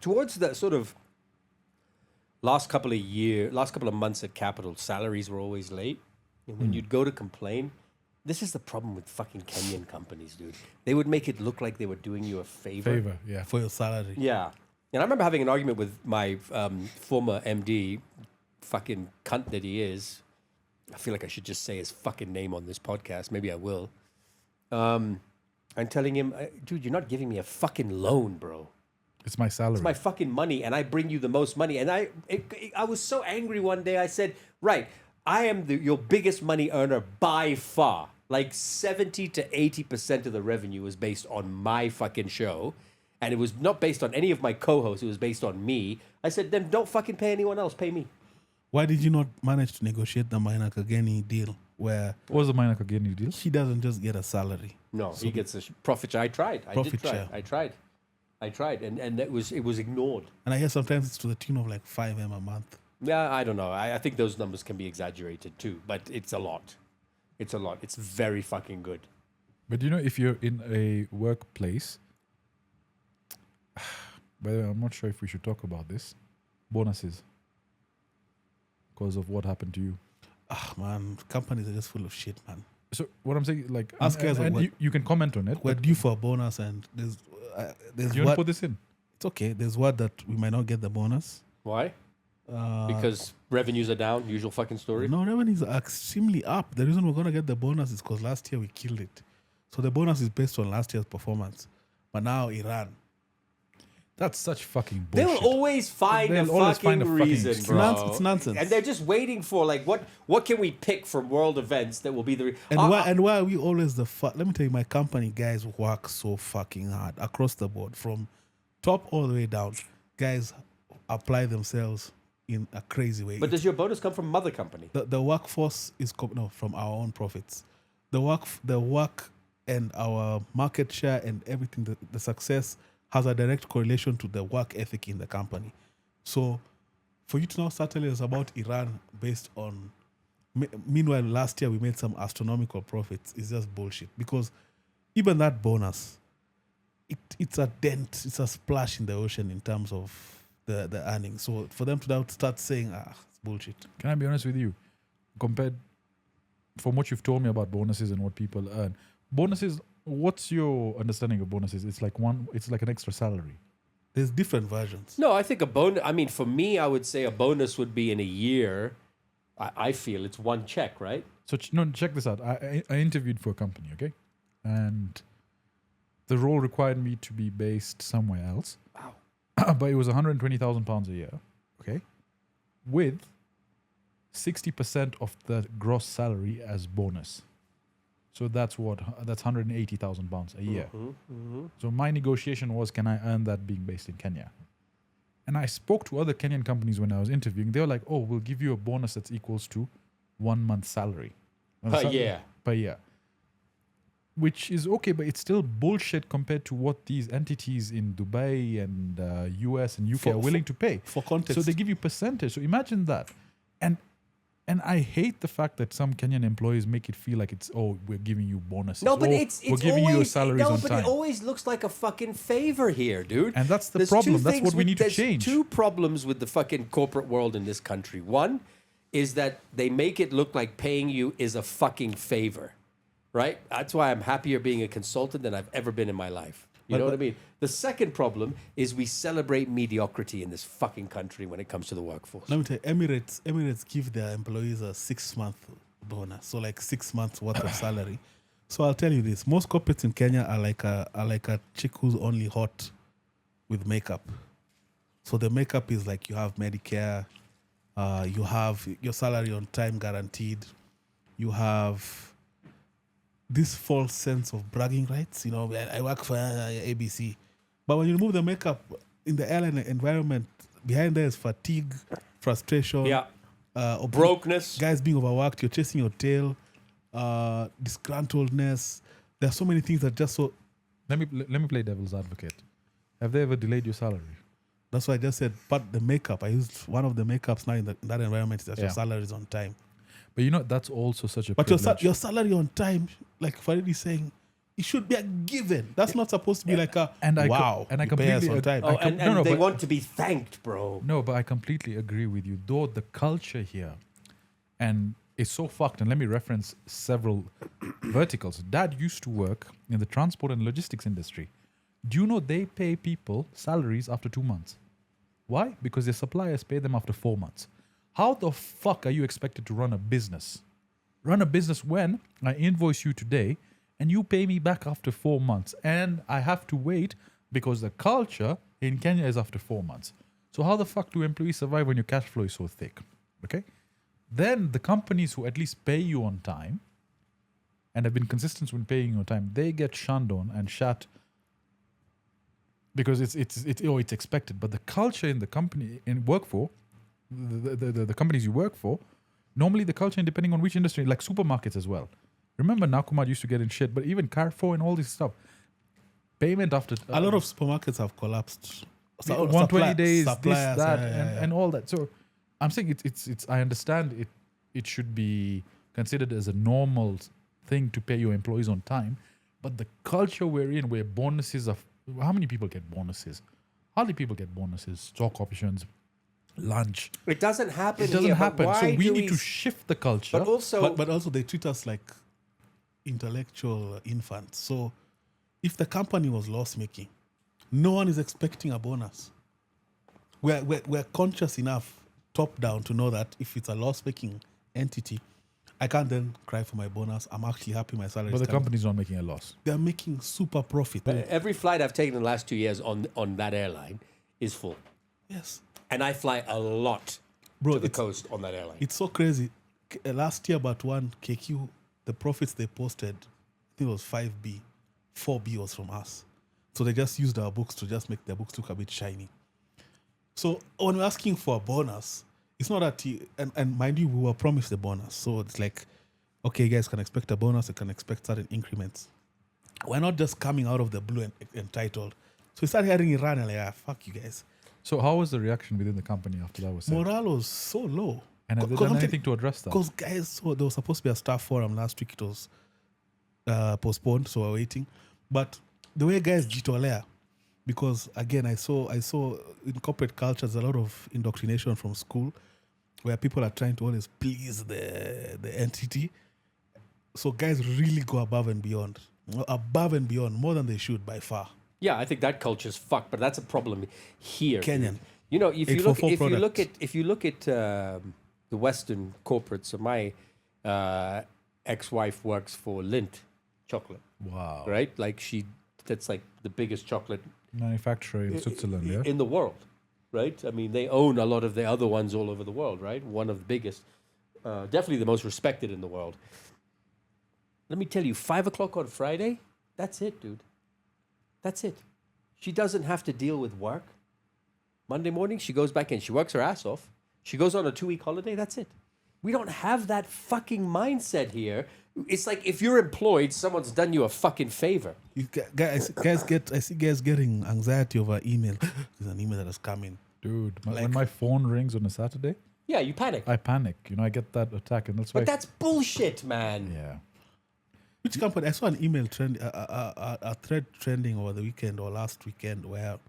Towards the sort of last couple of months at Capital, salaries were always late. And when you'd go to complain, this is the problem with fucking Kenyan companies, dude. They would make it look like they were doing you a favor. Yeah. For your salary. Yeah. And I remember having an argument with my former MD, fucking cunt that he is. I feel like I should just say his fucking name on this podcast. Maybe I will. I'm telling him, dude, you're not giving me a fucking loan, bro. It's my salary. It's my fucking money, and I bring you the most money. And I was so angry one day. I said, right, I am your biggest money earner by far. Like 70 to 80% of the revenue was based on my fucking show. And it was not based on any of my co-hosts. It was based on me. I said, then don't fucking pay anyone else. Pay me. Why did you not manage to negotiate the Maina Kageni deal where What was the Maina Kageni deal? she doesn't just get a salary? No, he gets a profit share. I tried. Profit share. I tried. And it was ignored. And I hear sometimes it's to the tune of like 5M a month. Yeah, I don't know. I think those numbers can be exaggerated too. But it's a lot. It's a lot. It's very fucking good. But you know, if you're in a workplace, by the way, I'm not sure if we should talk about this. Bonuses. Because of what happened to you. Ah, man, companies are just full of shit, man. So what I'm saying, like, Ask guys and what- you can comment on it. We're but due for a bonus, and there's do you want to what, put this in? it's okay. There's word that we might not get the bonus. Why? Because revenues are down. Usual fucking story. No, revenues are extremely up. The reason we're going to get the bonus is because last year we killed it. So the bonus is based on last year's performance. But now Iran. That's such fucking They bullshit. will always find a They'll always fucking find a fucking reason, excuse. bro. It's nonsense. And they're just waiting for like what can we pick from world events that will be the Why are we always the let me tell you, my company guys work so fucking hard across the board from top all the way down. Guys apply themselves in a crazy way. But does your bonus come from mother company? The workforce is from our own profits. The work and our market share and everything, the success has a direct correlation to the work ethic in the company. So for you to now start telling us about Iran based on, meanwhile last year we made some astronomical profits, is just bullshit. Because even that bonus, it's a dent, it's a splash in the ocean in terms of the earnings. So for them to now start saying, it's bullshit. Can I be honest with you? Compared from what you've told me about bonuses and what people earn, bonuses. What's your understanding of bonuses? It's like an extra salary. There's different versions. No, I think a bonus. I mean, for me, I would say a bonus would be in a year. I feel it's one check, right? So check this out. I interviewed for a company, okay, and the role required me to be based somewhere else. Wow. But it was £120,000 a year, okay, with 60% of the gross salary as bonus. So that's £180,000 a year. So my negotiation was, can I earn that being based in Kenya? And I spoke to other Kenyan companies when I was interviewing. They were like, oh, we'll give you a bonus that's equals to 1 month's salary. Per year. Which is okay, but it's still bullshit compared to what these entities in Dubai and US and UK are willing to pay. For context. So they give you percentage. So imagine that. And I hate the fact that some Kenyan employees make it feel like we're giving you bonuses. No, but it's we're giving always, you your salaries on time. it always looks like a fucking favor here, dude. And that's the problem. That's what we need to change. There's two problems with the fucking corporate world in this country. One is that they make it look like paying you is a fucking favor, right? That's why I'm happier being a consultant than I've ever been in my life. You know what I mean? The second problem is we celebrate mediocrity in this fucking country when it comes to the workforce. Let me tell you, Emirates give their employees a 6-month bonus, so like 6 months worth of salary. So I'll tell you this: most corporates in Kenya are like a chick who's only hot with makeup. So the makeup is like you have Medicare, you have your salary on time guaranteed, you have this false sense of bragging rights. You know, I work for ABC. But when you remove the makeup in the airline environment, behind there is fatigue, frustration, brokenness. Guys being overworked, you're chasing your tail, disgruntledness. There are so many things that just so... Let me play devil's advocate. Have they ever delayed your salary? That's why I just said, but the makeup, I used one of the makeups now in that environment is that your salary is on time. But you know, that's also such a But privilege. your salary on time, like Fareed is saying, it should be a given. That's not supposed to be like a wow. And I you pay us completely on time. Oh, and they want to be thanked, bro. No, but I completely agree with you. Though the culture here and it's so fucked. And let me reference several verticals. Dad used to work in the transport and logistics industry. Do you know they pay people salaries after 2 months? Why? Because their suppliers pay them after 4 months. How the fuck are you expected to run a business? Run a business when I invoice you today and you pay me back after 4 months, and I have to wait because the culture in Kenya is after 4 months. So how the fuck do employees survive when your cash flow is so thick? Okay? Then the companies who at least pay you on time and have been consistent when paying you on time, they get shunned on and shat because it's expected. But the culture in the company the companies you work for, normally the culture, and depending on which industry, like supermarkets as well. Remember, Nakumatt used to get in shit, but even Carrefour and all this stuff, payment after a lot of supermarkets have collapsed. 120 days, this, that, yeah. and all that. So I'm saying it's. I understand it should be considered as a normal thing to pay your employees on time, but the culture we're in, where bonuses are, how many people get bonuses? Hardly people get bonuses. Stock options, lunch. It doesn't happen. It doesn't here, happen. But So why we do need to shift the culture. But also, but also they treat us like intellectual infants. So if the company was loss making, no one is expecting a bonus. We're conscious enough, top down, to know that if it's a loss making entity, I can't then cry for my bonus. I'm actually happy my salary. But the company's not making a loss. They're making super profit. every flight I've taken in the last 2 years on that airline is full. Yes. And I fly a lot to the coast on that airline. It's so crazy. Last year, about one KQ, the profits they posted, I think it was 5B. 4B was from us. So they just used our books to just make their books look a bit shiny. So when we're asking for a bonus, it's not that, and mind you, we were promised a bonus. So it's like, okay, you guys can expect a bonus, you can expect certain increments. We're not just coming out of the blue and entitled. So we started hearing Iran and like, fuck you guys. So how was the reaction within the company after that was said? Morale was so low. And have they done anything to address that? Because guys, so there was supposed to be a staff forum last week. It was postponed, so we're waiting. But the way guys jitolea, because again, I saw in corporate culture there's a lot of indoctrination from school, where people are trying to always please the entity. So guys really go above and beyond, more than they should by far. Yeah, I think that culture's fucked, but that's a problem here. Kenyan. Dude. You know, if you look 844 if you look at the Western corporates, so my ex-wife works for Lindt chocolate, Wow. right? Like that's like the biggest chocolate Manufacturer in Switzerland, yeah? in the world, right? I mean, they own a lot of the other ones all over the world, right? One of the biggest, definitely the most respected in the world. Let me tell you, 5 o'clock on Friday, that's it, dude. That's it. She doesn't have to deal with work. Monday morning, she goes back in. She works her ass off. She goes on a 2-week holiday. That's it. We don't have that fucking mindset here. It's like if you're employed, someone's done you a fucking favor. I see guys getting anxiety over email. There's an email that has come in. Dude, when my phone rings on a Saturday, Yeah, you panic. I panic. You know, I get that attack, and that's why. But that's bullshit, man. Yeah. Which company? I saw an email trend, a thread trending over the weekend or last weekend where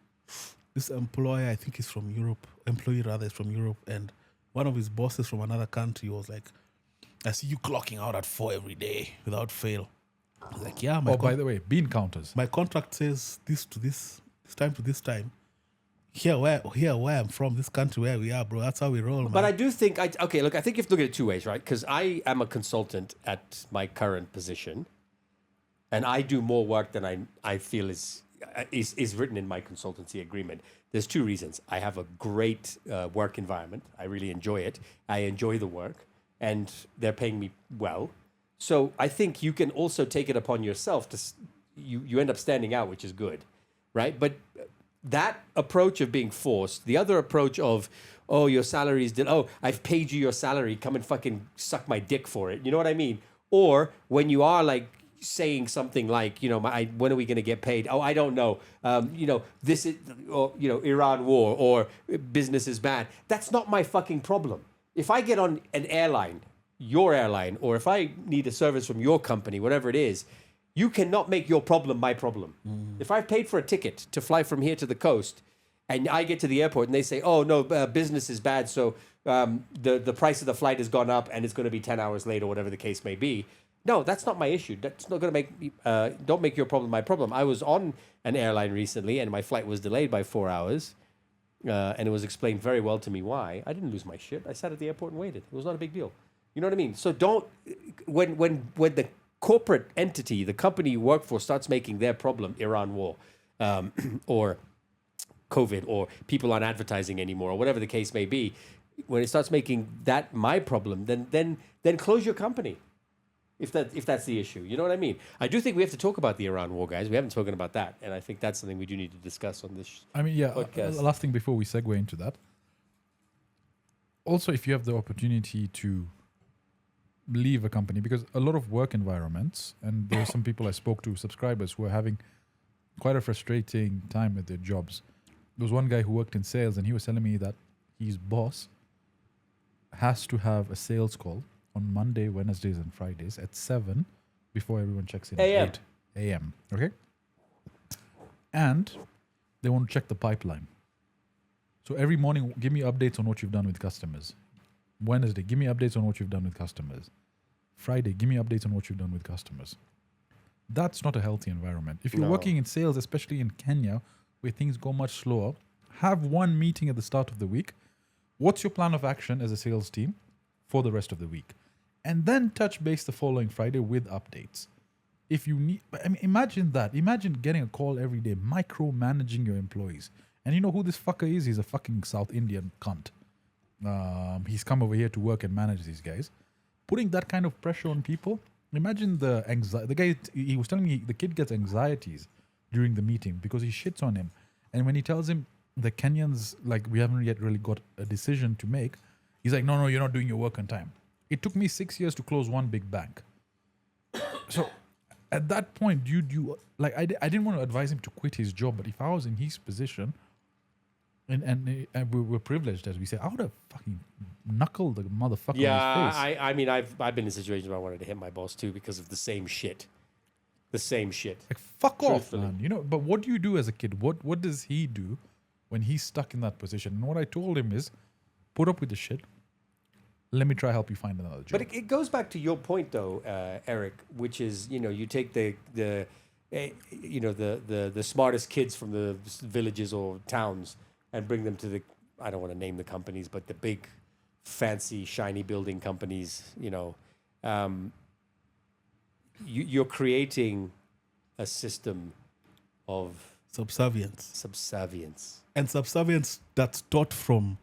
this employee, I think is from Europe, is from Europe, and one of his bosses from another country was like, I see you clocking out at 4 every day without fail. I was like, yeah, By the way, bean counters. my contract says this to this time to this time. Here where I'm from, this country where we are, bro. That's how we roll, man. But I do think, I think you have to look at it two ways, right? Because I am a consultant at my current position, and I do more work than I feel is written in my consultancy agreement. There's two reasons. I have a great work environment. I really enjoy it. I enjoy the work, and they're paying me well. So I think you can also take it upon yourself to you end up standing out, which is good, right? But that approach of being forced, the other approach of, oh, your salaries I've paid you your salary, come and fucking suck my dick for it. You know what I mean? Or when you are like saying something like, you know, when are we going to get paid? Oh, I don't know. You know, this is, or, you know, Iran war or business is bad. That's not my fucking problem. If I get on an airline, your airline, or if I need a service from your company, whatever it is, you cannot make your problem my problem. If I've paid for a ticket to fly from here to the coast, and I get to the airport and they say, "Oh no, business is bad, so the price of the flight has gone up and it's going to be 10 hours late or whatever the case may be." No, that's not my issue. That's not going to make don't make your problem my problem. I was on an airline recently and my flight was delayed by 4 hours, and it was explained very well to me why. I didn't lose my shit. I sat at the airport and waited. It was not a big deal. You know what I mean? So don't when the corporate entity, the company you work for, starts making their problem Iran war, or COVID, or people aren't advertising anymore, or whatever the case may be, when it starts making that my problem, then close your company. If that's the issue, you know what I mean? I do think we have to talk about the Iran war, guys. We haven't spoken about that, and I think that's something we do need to discuss on this. Podcast. Last thing before we segue into that. Also, if you have the opportunity to leave a company, because a lot of work environments, and there are some people I spoke to, subscribers, who are having quite a frustrating time at their jobs. There was one guy who worked in sales, and he was telling me that his boss has to have a sales call on Monday, Wednesdays, and Fridays at 7 before everyone checks in AM. at 8 a.m. Okay? And they want to check the pipeline. So every morning, give me updates on what you've done with customers. Wednesday, give me updates on what you've done with customers. Friday, give me updates on what you've done with customers. That's not a healthy environment. If you're working in sales, especially in Kenya, where things go much slower, have one meeting at the start of the week. What's your plan of action as a sales team for the rest of the week? And then touch base the following Friday with updates. If you need, I mean, imagine that. Imagine getting a call every day, micromanaging your employees. And you know who this fucker is? He's a fucking South Indian cunt. He's come over here to work and manage these guys. Putting that kind of pressure on people. Imagine the anxiety. The guy, he was telling me the kid gets anxieties during the meeting because he shits on him. And when he tells him the Kenyans, like, we haven't yet really got a decision to make, he's like, no, you're not doing your work on time. It took me 6 years to close one big bank. So at that point, you like, I didn't want to advise him to quit his job, but if I was in his position, and we were privileged, as we say, I would have fucking knuckled the motherfucker in his face. I mean, I've been in situations where I wanted to hit my boss too because of the same shit. The same shit. Like, fuck off, Truthfully. man. You know, but what do you do as a kid? What does he do when he's stuck in that position? And what I told him is, put up with the shit, let me try help you find another job. But it goes back to your point, though, Eric, which is, you take the smartest kids from the villages or towns and bring them to the, I don't want to name the companies, but the big, fancy, shiny building companies. You're creating a system of subservience. And subservience that's taught from,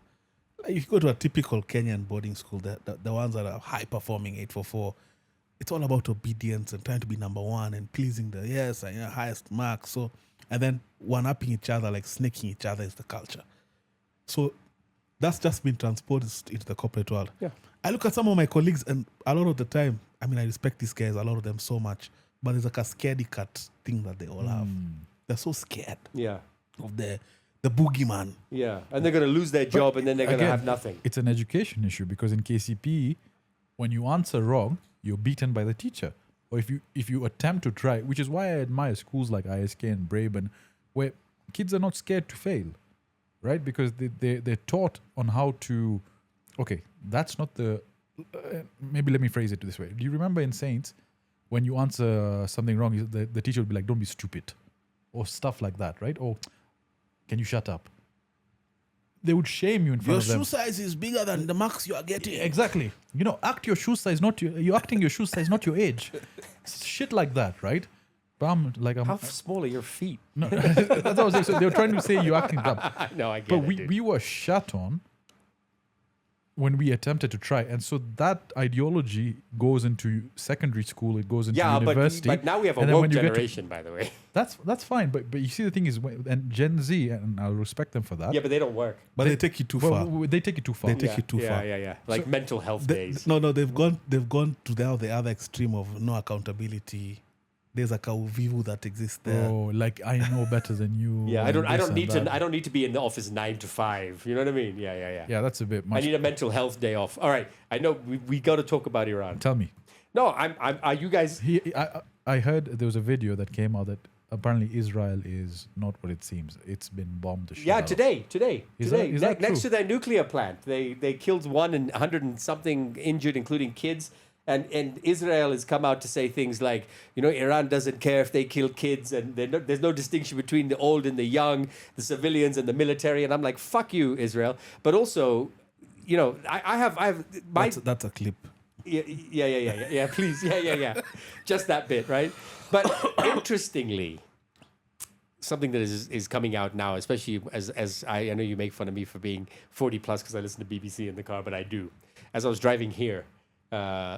if you go to a typical Kenyan boarding school, the ones that are high performing 844, it's all about obedience and trying to be number one and pleasing the highest mark. So, and then one-upping each other, like snaking each other is the culture. So that's just been transported into the corporate world. Yeah. I look at some of my colleagues, and a lot of the time, I respect these guys, a lot of them so much, but there's like a scaredy cat thing that they all have. They're so scared of the boogeyman. Yeah, and they're going to lose their job, and then they're going to have nothing. It's an education issue, because in KCP, when you answer wrong, you're beaten by the teacher. Or if you attempt to try, which is why I admire schools like ISK and Braben, where kids are not scared to fail, right? Because they're taught on how to, that's not the, maybe let me phrase it this way. Do you remember in Saints, when you answer something wrong, the teacher will be like, don't be stupid, or stuff like that, right? Or can you shut up? They would shame you in front of them. Your shoe size is bigger than the marks you are getting. Exactly. Act your shoe size, you're acting your shoe size, not your age. Shit like that, right? But how small are your feet? No, that's what I was saying. So they were trying to say you're acting dumb. No, I get but it. But we were shut on when we attempted to try. And so that ideology goes into secondary school, it goes into university. But now we have a woke generation, by the way. That's fine. But you see, the thing is, and Gen Z, and I'll respect them for that. Yeah, but they don't work. But they take you too far. They take it too far. They take it too far. Yeah. Like mental health days. No, they've gone to the other extreme of no accountability. There's a kauvivu that exists there. Oh, like I know better than you. Yeah, I don't need to be in the office 9 to 5. You know what I mean? Yeah. Yeah, that's a bit much. I need a mental health day off. All right, I know we got to talk about Iran. Tell me. No, are you guys? I heard there was a video that came out that apparently Israel is not what it seems. It's been bombed to shit. Yeah, today. Is that Next true? to their nuclear plant, they killed 1 and 100 and something injured, including kids. And Israel has come out to say things like, Iran doesn't care if they kill kids, and there's no distinction between the old and the young, the civilians and the military. And I'm like, fuck you, Israel. But also, I have my... That's a clip. Yeah, please. Yeah. Just that bit, right? But interestingly, something that is coming out now, especially as I know you make fun of me for being 40 plus because I listen to BBC in the car, but I do. As I was driving here,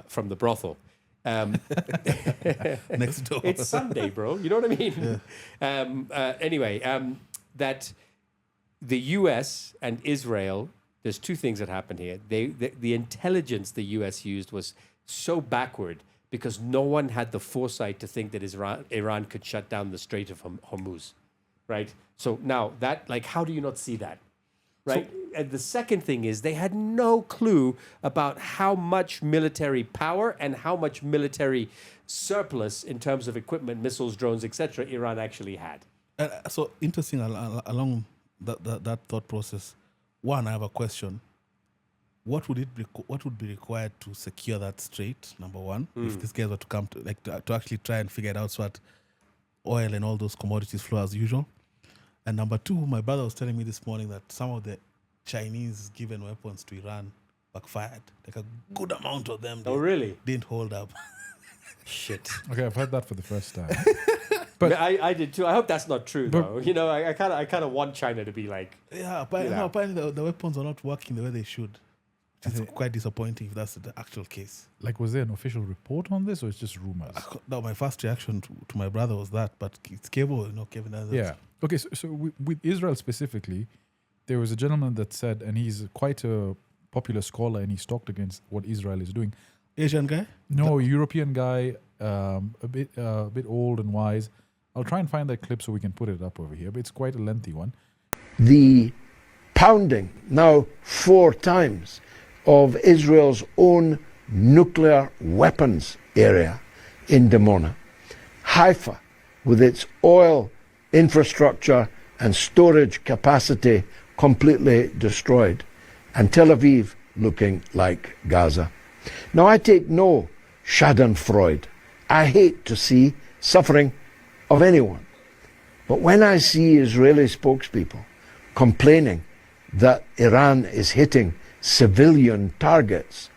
from the brothel. Next door. It's Sunday, bro. You know what I mean? Yeah. Anyway, that the U.S. and Israel, there's 2 things that happened here. The intelligence the U.S. used was so backward because no one had the foresight to think that Iran could shut down the Strait of Hormuz, right? So now how do you not see that? Right. And the second thing is they had no clue about how much military power and how much military surplus in terms of equipment, missiles, drones, etc. Iran actually had. So interesting along that thought process. One, I have a question. What would be required to secure that strait? Number one, if these guys were to come to actually try and figure it out, so that oil and all those commodities flow as usual. And number 2, my brother was telling me this morning that some of the Chinese given weapons to Iran backfired. Like a good amount of them. Really? Didn't hold up. Shit. Okay, I've heard that for the first time. But I did too. I hope that's not true, though. I kind of want China to be like. Yeah, apparently the weapons are not working the way they should. It's quite disappointing if that's the actual case. Like, was there an official report on this, or it's just rumors? No, my first reaction to my brother was that, but it's Kevo, Kevin. Yeah. Okay, so with Israel specifically, there was a gentleman that said, and he's quite a popular scholar, and he's talked against what Israel is doing. Asian guy? No, European guy, a bit old and wise. I'll try and find that clip so we can put it up over here, but it's quite a lengthy one. The pounding, now 4 times, of Israel's own nuclear weapons area in Dimona. Haifa, with its oil infrastructure and storage capacity completely destroyed. And Tel Aviv looking like Gaza. Now, I take no schadenfreude. I hate to see suffering of anyone. But when I see Israeli spokespeople complaining that Iran is hitting civilian targets,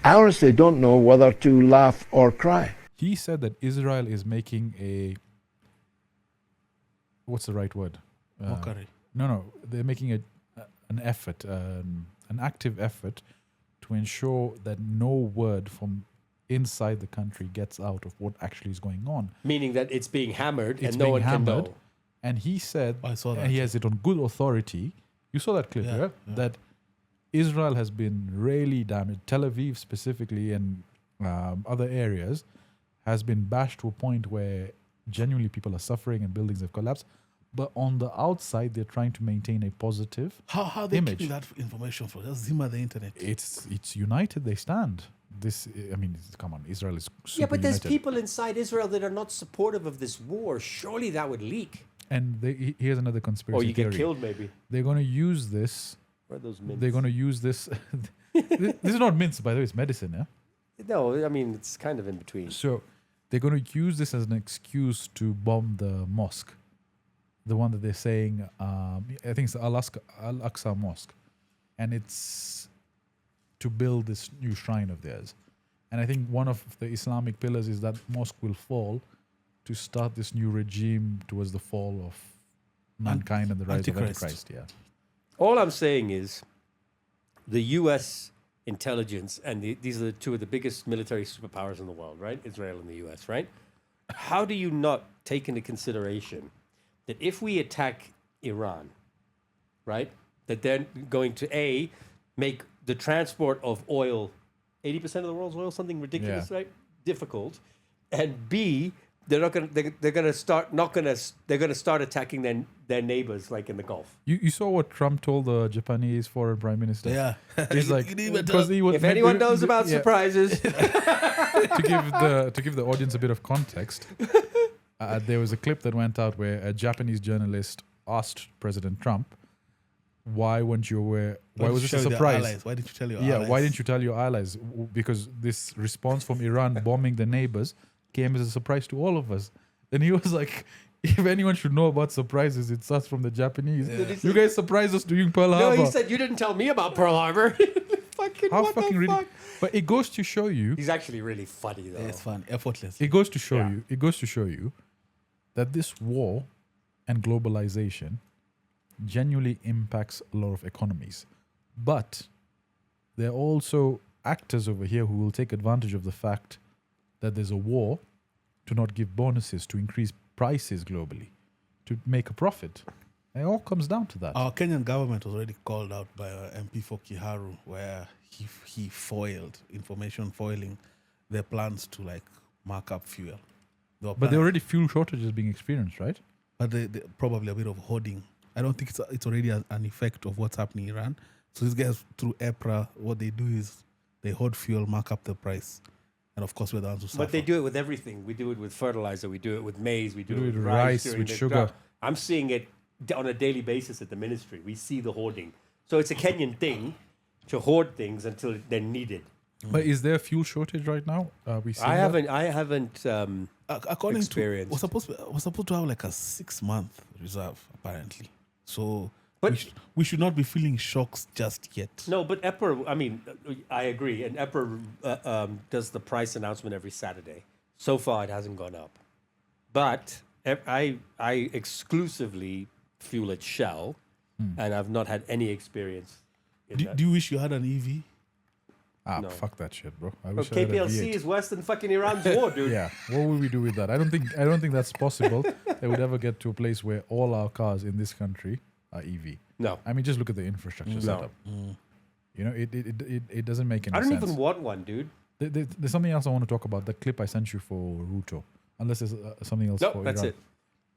I honestly don't know whether to laugh or cry. He said that Israel is making a... What's the right word? Mockery. No. They're making an effort, an active effort to ensure that no word from inside the country gets out of what actually is going on. Meaning that it's being hammered It's and no being one hammered, can know. And he said, I saw that. and he has it on good authority. You saw that clip, Yeah, right? yeah. That Israel has been really damaged. Tel Aviv specifically and other areas has been bashed to a point where genuinely people are suffering and buildings have collapsed. But on the outside, they're trying to maintain a positive How they image. keep that information for? Just zimmer the internet. It's united. They stand. This, I mean, come on, Israel is super Yeah, but there's united. people inside Israel that are not supportive of this war. Surely that would leak. And here's another conspiracy Or you theory. get killed, maybe. They're going to use this. Or those mints. They're going to use this. This is not mints, by the way. It's medicine, yeah? No, I mean, it's kind of in between. So they're going to use this as an excuse to bomb the mosque. The one that they're saying, I think it's the Al-Aqsa Mosque. And it's to build this new shrine of theirs. And I think one of the Islamic pillars is that mosque will fall to start this new regime towards the fall of mankind and the rise of Antichrist. Yeah. All I'm saying is the U.S. intelligence, and these are two of the biggest military superpowers in the world, right? Israel and the U.S., right? How do you not take into consideration that if we attack Iran, right, that they're going to, make the transport of oil, 80% of the world's oil, something ridiculous, right? Difficult. And B, they're going to start attacking their neighbors, like in the Gulf. You saw what Trump told the Japanese foreign prime minister? Yeah. He's like, You didn't even because tell- he was If anyone knows about yeah, surprises, to give the audience a bit of context, there was a clip that went out where a Japanese journalist asked President Trump, "Why weren't you aware? Why was this a surprise? Why didn't you tell your Yeah, allies? why didn't you tell your allies? Because this response from Iran bombing the neighbors came as a surprise to all of us." And he was like, "If anyone should know about surprises, it's us from the Japanese. You guys surprised us doing Pearl no, Harbor." he said, you didn't tell me about Pearl Harbor. Fucking How what fucking the ridiculous! fuck? But it goes to show you. He's actually really funny, though. Yeah, it's fun, effortless. It goes to show Yeah. you. It goes to show you that this war and globalization genuinely impacts a lot of economies, but there are also actors over here who will take advantage of the fact that there's a war to not give bonuses, to increase prices globally, to make a profit. And it all comes down to that. Our Kenyan government was already called out by MP for Kiharu, where he foiling their plans to like mark up fuel. But there are already fuel shortages being experienced, right? But they probably a bit of hoarding. I don't think it's already an effect of what's happening in Iran. So these guys through EPRA, what they do is they hoard fuel, mark up the price, and of course we're the ones who suffer. But they do it with everything. We do it with fertilizer. We do it with maize. We do it with rice, during with the sugar. drought. I'm seeing it on a daily basis at the ministry. We see the hoarding. So it's a Kenyan thing to hoard things until they're needed. But is there a fuel shortage right now? We see I haven't. According Experience. to we're supposed to have like a 6-month reserve apparently. So But- we should not be feeling shocks just yet. No, but EPR, I mean, I agree. And EPR does the price announcement every Saturday. So far, it hasn't gone up. But I exclusively fuel at Shell, and I've not had any experience in that. Do you wish you had an EV? No. Fuck that shit, bro. I But wish I had a KPLC V8. is worse than fucking Iran's war, dude. Yeah, what would we do with that? I don't think that's possible. They would ever get to a place where all our cars in this country are EV. No. I mean, just look at the infrastructure setup. You know, it doesn't make any I don't sense. even want one, dude. There's something else I want to talk about. The clip I sent you for Ruto, unless there's something else. No, for that's Iran.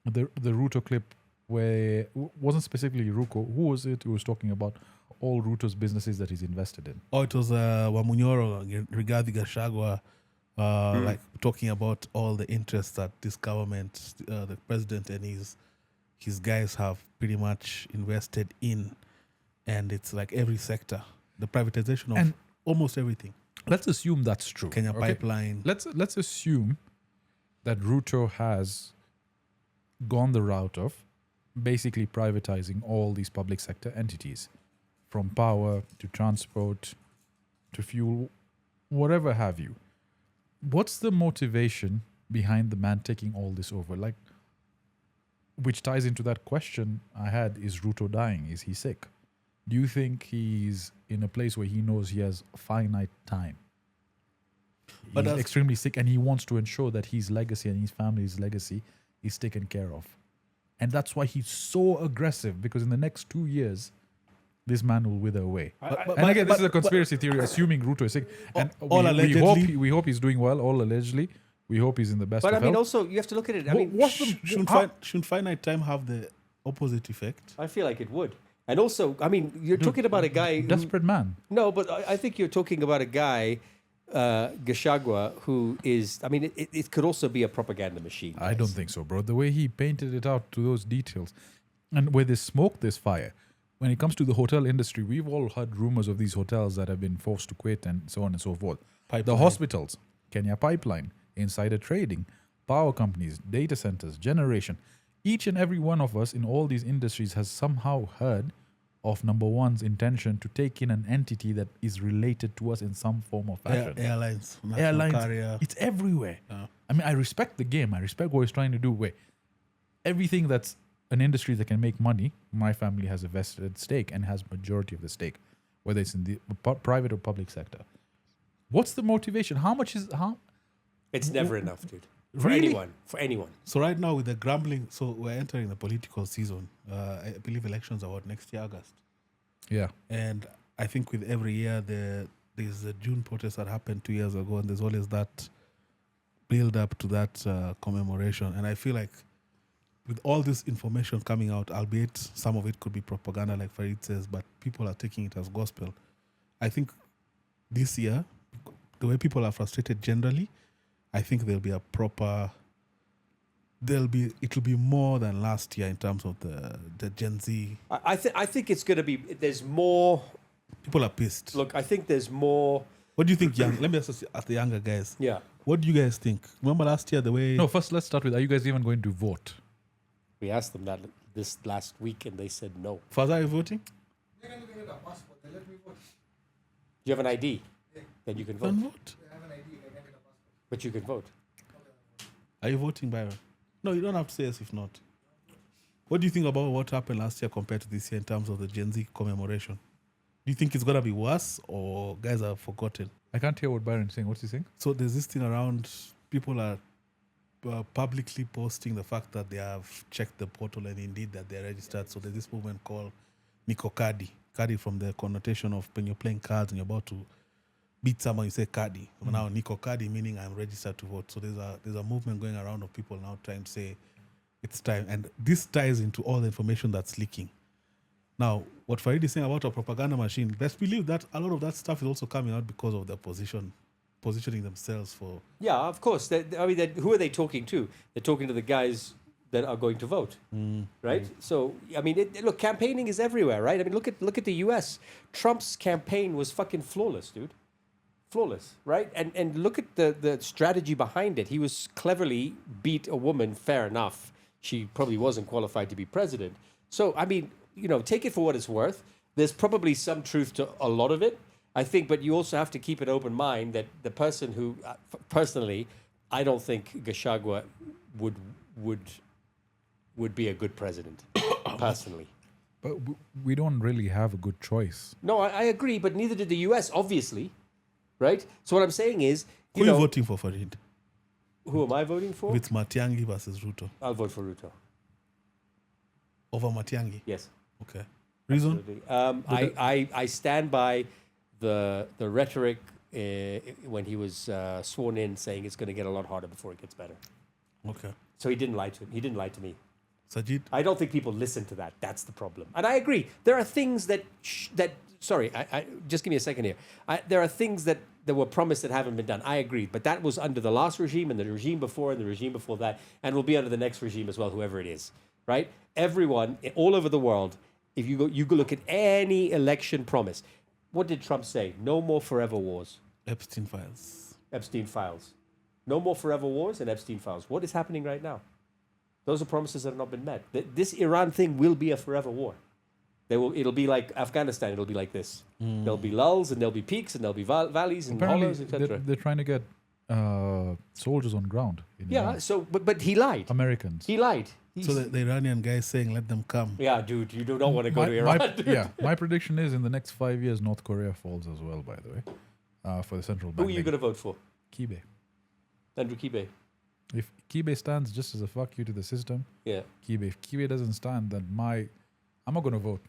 it. The Ruto clip where wasn't specifically Ruto. Who was it who was talking about all Ruto's businesses that he's invested in? Oh, it was Wamunyoro Rigathi Gachagua, like talking about all the interests that this government, the president and his guys have pretty much invested in, and it's like every sector. the privatization of And- almost everything. Let's assume that's true. Kenya okay? pipeline. Let's assume that Ruto has gone the route of basically privatizing all these public sector entities, from power to transport to fuel, whatever have you. What's the motivation behind the man taking all this over? Like, which ties into that question I had: is Ruto dying? Is he sick? Do you think he's in a place where he knows he has finite time? But He's that's- extremely sick, and he wants to ensure that his legacy and his family's legacy is taken care of. And that's why he's so aggressive, because in the next 2 years, this man will wither away. But- And again, this is a but- conspiracy theory, assuming Ruto is sick. And all allegedly- we hope he's doing well, all allegedly. We hope he's in the best But of I mean, health. also you have to look at it. I mean, Shouldn't finite time have the opposite effect? I feel like it would. And also, I mean, you're talking about a guy. Desperate man. No, but I think you're talking about a guy, Gachagua, who is. I mean, it could also be a propaganda machine. I don't think so, bro. The way he painted it out to those details, and where there's smoke, there's fire. When it comes to the hotel industry, we've all heard rumors of these hotels that have been forced to quit and so on and so forth. The Pipeline. hospitals, Kenya Pipeline, insider trading, power companies, data centers, generation. Each and every one of us in all these industries has somehow heard of number one's intention to take in an entity that is related to us in some form or fashion. Airlines, national Airlines, carrier. it's everywhere. Yeah. I mean, I respect the game. I respect what he's trying to do. Where everything that's an industry that can make money, my family has a vested stake and has majority of the stake, whether it's in the private or public sector. What's the motivation? How much is how? It's never enough, dude. For Really? anyone. For anyone. So right now with the grumbling, so we're entering the political season. I believe elections are next year, August. Yeah, And I think with every year, there's a June protest that happened 2 years ago, and there's always that build up to that commemoration. And I feel like with all this information coming out, albeit some of it could be propaganda, like Fareed says, but people are taking it as gospel. I think this year, the way people are frustrated generally, I think there'll be a proper. It'll be more than last year in terms of the Gen Z. I think it's going to be. There's more. People are pissed. Look, I think there's more. What do you think, young? Let me ask the younger guys. Yeah. What do you guys think? Remember last year the way? no. First, let's start with: are you guys even going to vote? We asked them that this last week, and they said no. Fazzar, are you voting? They can give me the passport. They let me vote. You have an ID, then you can vote. Don't vote. They have an ID. They can get a passport. But you can vote. Are you voting, Byron? No, you don't have to say yes if not. What do you think about what happened last year compared to this year in terms of the Gen Z commemoration? Do you think it's gonna be worse, or guys have forgotten? I can't hear what Byron's saying. What's he saying? So there's this thing around, people are publicly posting the fact that they have checked the portal and indeed that they're registered. So there's this movement called Niko Kadi. Kadi from the connotation of when you're playing cards and you're about to beat someone, you say Kadi. So now Niko Kadi meaning I'm registered to vote. So there's a movement going around of people now trying to say it's time. And this ties into all the information that's leaking. Now, what Fareed is saying about a propaganda machine, let's believe that a lot of that stuff is also coming out because of their positioning themselves for. Yeah, of course. Who are they talking to? They're talking to the guys that are going to vote, right? So, I mean, look, campaigning is everywhere, right? I mean, look at the U.S. Trump's campaign was fucking flawless, dude. Flawless, right? And look at the strategy behind it. He was cleverly beat a woman, fair enough. She probably wasn't qualified to be president. So, I mean, take it for what it's worth. There's probably some truth to a lot of it, I think, but you also have to keep an open mind that the person who, personally, I don't think Gachagua would be a good president, personally. But we don't really have a good choice. No, I agree, but neither did the U.S., obviously, right? So what I'm saying is, Who are you voting for, Fareed? who am I voting for? With Matiang'i versus Ruto. I'll vote for Ruto. Over Matiang'i? Yes. Okay. Reason? Absolutely. I stand by the rhetoric when he was sworn in, saying it's going to get a lot harder before it gets better. Okay. So he didn't lie to him. He didn't lie to me. Sajid? I don't think people listen to that. That's the problem. And I agree. There are things that sorry, I just give me a second here. There are things that were promised that haven't been done. I agree. But that was under the last regime and the regime before and the regime before that, and will be under the next regime as well, whoever it is, right? Everyone, all over the world, if you go look at any election promise, what did Trump say? No more forever wars. Epstein files. Epstein files. No more forever wars and Epstein files. What is happening right now? Those are promises that have not been met. This Iran thing will be a forever war. It'll be like Afghanistan. It'll be like this. There'll be lulls and there'll be peaks and there'll be valleys and hollows, Apparently, etc. they're trying to get soldiers on ground. In Yeah. Iran. So, but he lied. Americans. He lied. So the Iranian guy is saying, let them come. Yeah, dude, you do not want to go to Iran. Dude. My prediction is in the next 5 years, North Korea falls as well. By the way, for the central bank. Who are you going to vote for? Kibe. Andrew Kibe. If Kibe stands just as a fuck you to the system, Yeah. Kibe. If Kibe doesn't stand, then I'm not going to vote.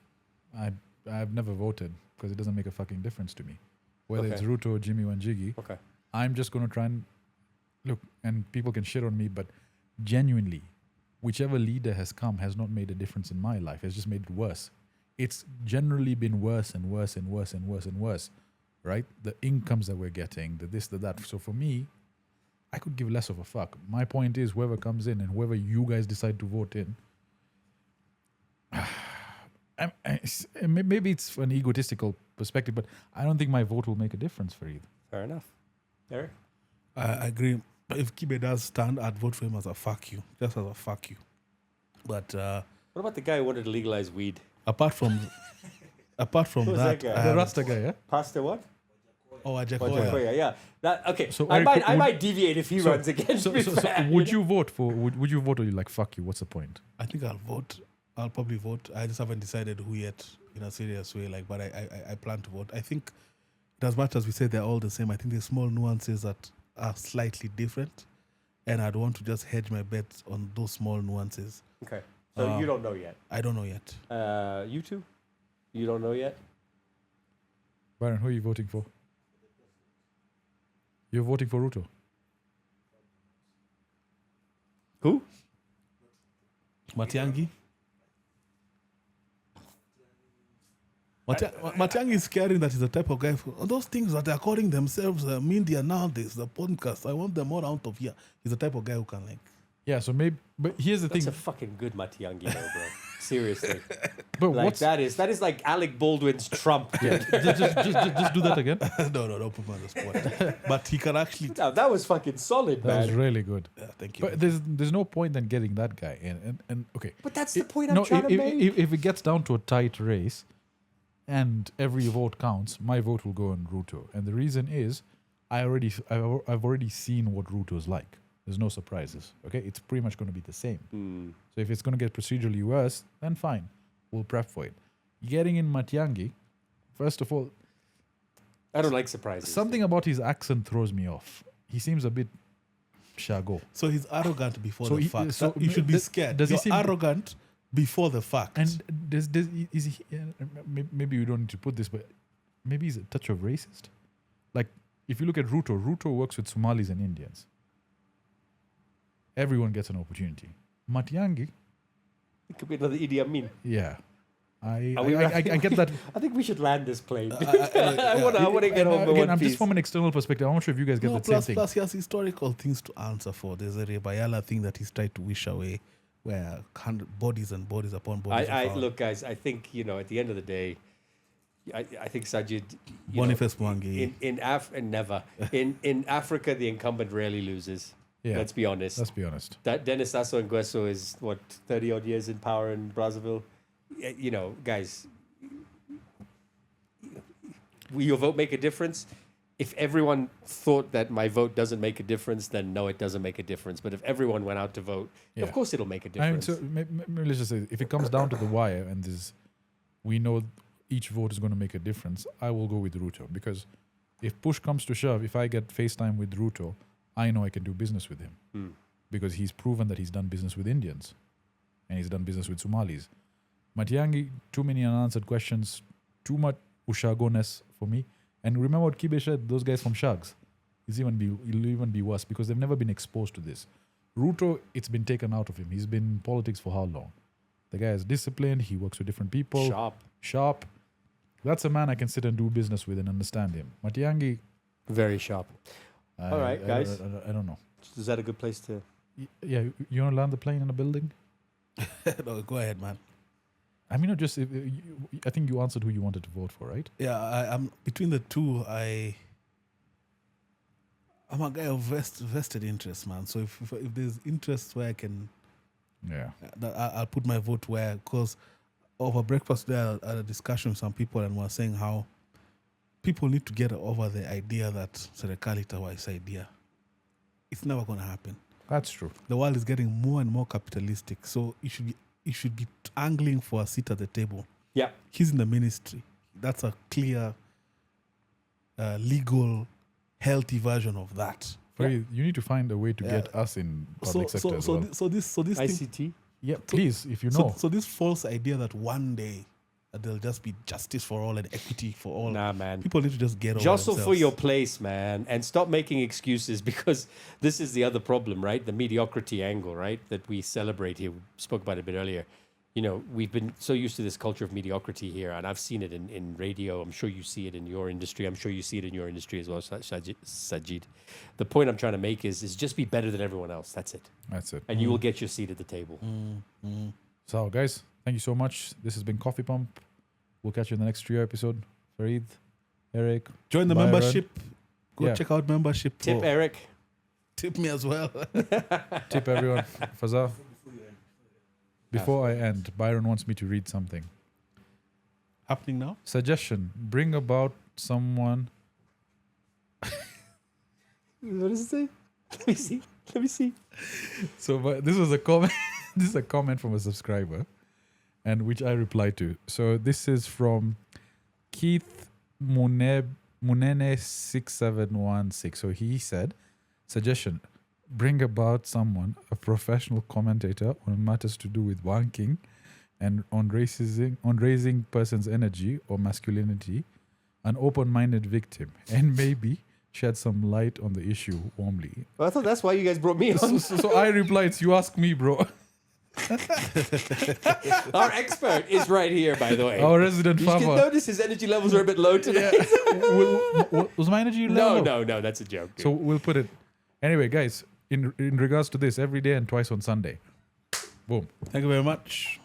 I've never voted because it doesn't make a fucking difference to me. Whether it's Okay. Ruto or Jimmy Wanjigi, Okay. I'm just going to try and look, and people can shit on me, but genuinely, whichever leader has come has not made a difference in my life. It's just made it worse. It's generally been worse and worse and worse and worse and worse, right? The incomes that we're getting, the this, the that. So for me, I could give less of a fuck. My point is, whoever comes in and whoever you guys decide to vote in, maybe it's an egotistical perspective, but I don't think my vote will make a difference for either. Fair enough. Eric? I agree. If Kibe does stand, I'd vote for him as a fuck you. Just as a fuck you. But What about the guy who wanted to legalize weed? apart from Who's that, that guy? I The have- Rasta guy, yeah? Pastor what? Oh, Ajakoya. Wajakoya, yeah. Okay. So, I Eric, I might deviate if he so- runs against So, me. so would you vote for? Would you vote or you like fuck you? What's the point? I think I'll vote. I'll probably vote. I just haven't decided who yet in a serious way. But I plan to vote. I think as much as we say they're all the same, I think there's small nuances that are slightly different. And I'd want to just hedge my bets on those small nuances. Okay. So you don't know yet. I don't know yet. You two? You don't know yet? Byron, who are you voting for? You're voting for Ruto. Who? Matiangi? Matiangi is scaring that he's the type of guy those things that they're calling themselves media nowadays, the podcast. I want them all out of here. He's the type of guy who can Yeah, so maybe, but here's the That's thing. a fucking good Matiangi, though, bro. Seriously. But Like what's that is like Alec Baldwin's Trump. Dude. just do that again? no, don't put me on the spot. But he can actually. That was fucking solid, That was man. really good. Yeah, thank you. But there's no point in getting that guy in. And okay. But that's the point I'm trying to make. If it gets down to a tight race, and every vote counts, my vote will go on Ruto. And the reason is, I've already seen what Ruto's like. There's no surprises. Okay, it's pretty much going to be the same. So if it's going to get procedurally worse, then fine, we'll prep for it. Getting in Matiangi, first of all, I don't like surprises. something about his accent throws me off. He seems a bit shago. So he's arrogant before So the he- fact. so You should be does- scared. does he You're seem- arrogant before the fact. And is he? Maybe you don't need to put this, but maybe he's a touch of racist. Like if you look at Ruto works with Somalis and Indians. Everyone gets an opportunity. Matiangi, It could be another Idi Amin. yeah, I Are we get that. I think we should land this plane. I I want to get And, over again, one I'm piece. just from an external perspective. I'm not sure if you guys get No, the same thing. plus he has historical things to answer for. There's a Rebayala thing that he's tried to wish away, where bodies and bodies upon bodies. I look, guys. I think at the end of the day, I think Sajid. Boniface Mwangi. In Africa, the incumbent rarely loses. Yeah, Let's be honest. let's be honest. That Dennis Sassou Nguesso is 30 odd years in power in Brazzaville. Guys, will your vote make a difference? If everyone thought that my vote doesn't make a difference, then no, it doesn't make a difference. But if everyone went out to vote, Yeah. of course it'll make a I mean, difference. so maybe let's just say, if it comes down to the wire and we know each vote is going to make a difference, I will go with Ruto, because if push comes to shove, if I get FaceTime with Ruto, I know I can do business with him because he's proven that he's done business with Indians and he's done business with Somalis. Matiangi, too many unanswered questions, too much ushagoness for me. And remember what Kibe said, those guys from Shags. It'll even be worse because they've never been exposed to this. Ruto, it's been taken out of him. He's been in politics for how long? The guy is disciplined. He works with different people. Sharp. That's a man I can sit and do business with and understand him. Matiangi, Very sharp. All right, guys. I don't know. Is that a good place to? Yeah, you want to land the plane in a building? No, go ahead, man. I mean, not just. I think you answered who you wanted to vote for, right? Yeah, I'm between the two. I'm a guy of vested interest, man. So if there's interest where I can, I'll put my vote where. Because over breakfast today, I had a discussion with some people and we're saying how people need to get over the idea that serikali itawaisaidia. It's never going to happen. That's true. The world is getting more and more capitalistic. So you should be angling for a seat at the table. Yeah. He's in the ministry. That's a clear, legal, healthy version of that. You need to find a way to get us in public sector as well. So this ICT? thing, Please, if you know. So this false idea that one day there'll just be justice for all and equity for all. Nah, man. People need to just get over Jostle themselves. for your place, man, and stop making excuses, because this is the other problem, right? The mediocrity angle, right? That we celebrate here. We spoke about it a bit earlier. You know, we've been so used to this culture of mediocrity here, and I've seen it in radio. I'm sure you see it in your industry. I'm sure you see it in your industry as well, Sajid. The point I'm trying to make is just be better than everyone else. That's it. That's it. And you will get your seat at the table. So, guys, thank you so much. This has been Coffee Pump. We'll catch you in the next trio episode. Fareed, Eric. Join the Byron. membership. Go check out membership. Tip Eric. Tip me as well. Tip everyone. Fazzar. Before I end, Byron wants me to read something. Happening now? Suggestion: bring about someone. What does it say? Let me see. So, but this was a comment. This is a comment from a subscriber, and which I replied to. So this is from Keith Munene 6716. So he said, suggestion: bring about someone, a professional commentator on matters to do with wanking and on raising person's energy or masculinity, an open-minded victim, and maybe shed some light on the issue warmly. Well, I thought that's why you guys brought me on. So I replied, you ask me, bro. Our expert is right here, by the way. Our resident You can farmer. notice his energy levels are a bit low today. Was my energy low? No, that's a joke. So we'll put it. Anyway, guys, in regards to this, every day and twice on Sunday. Boom. Thank you very much.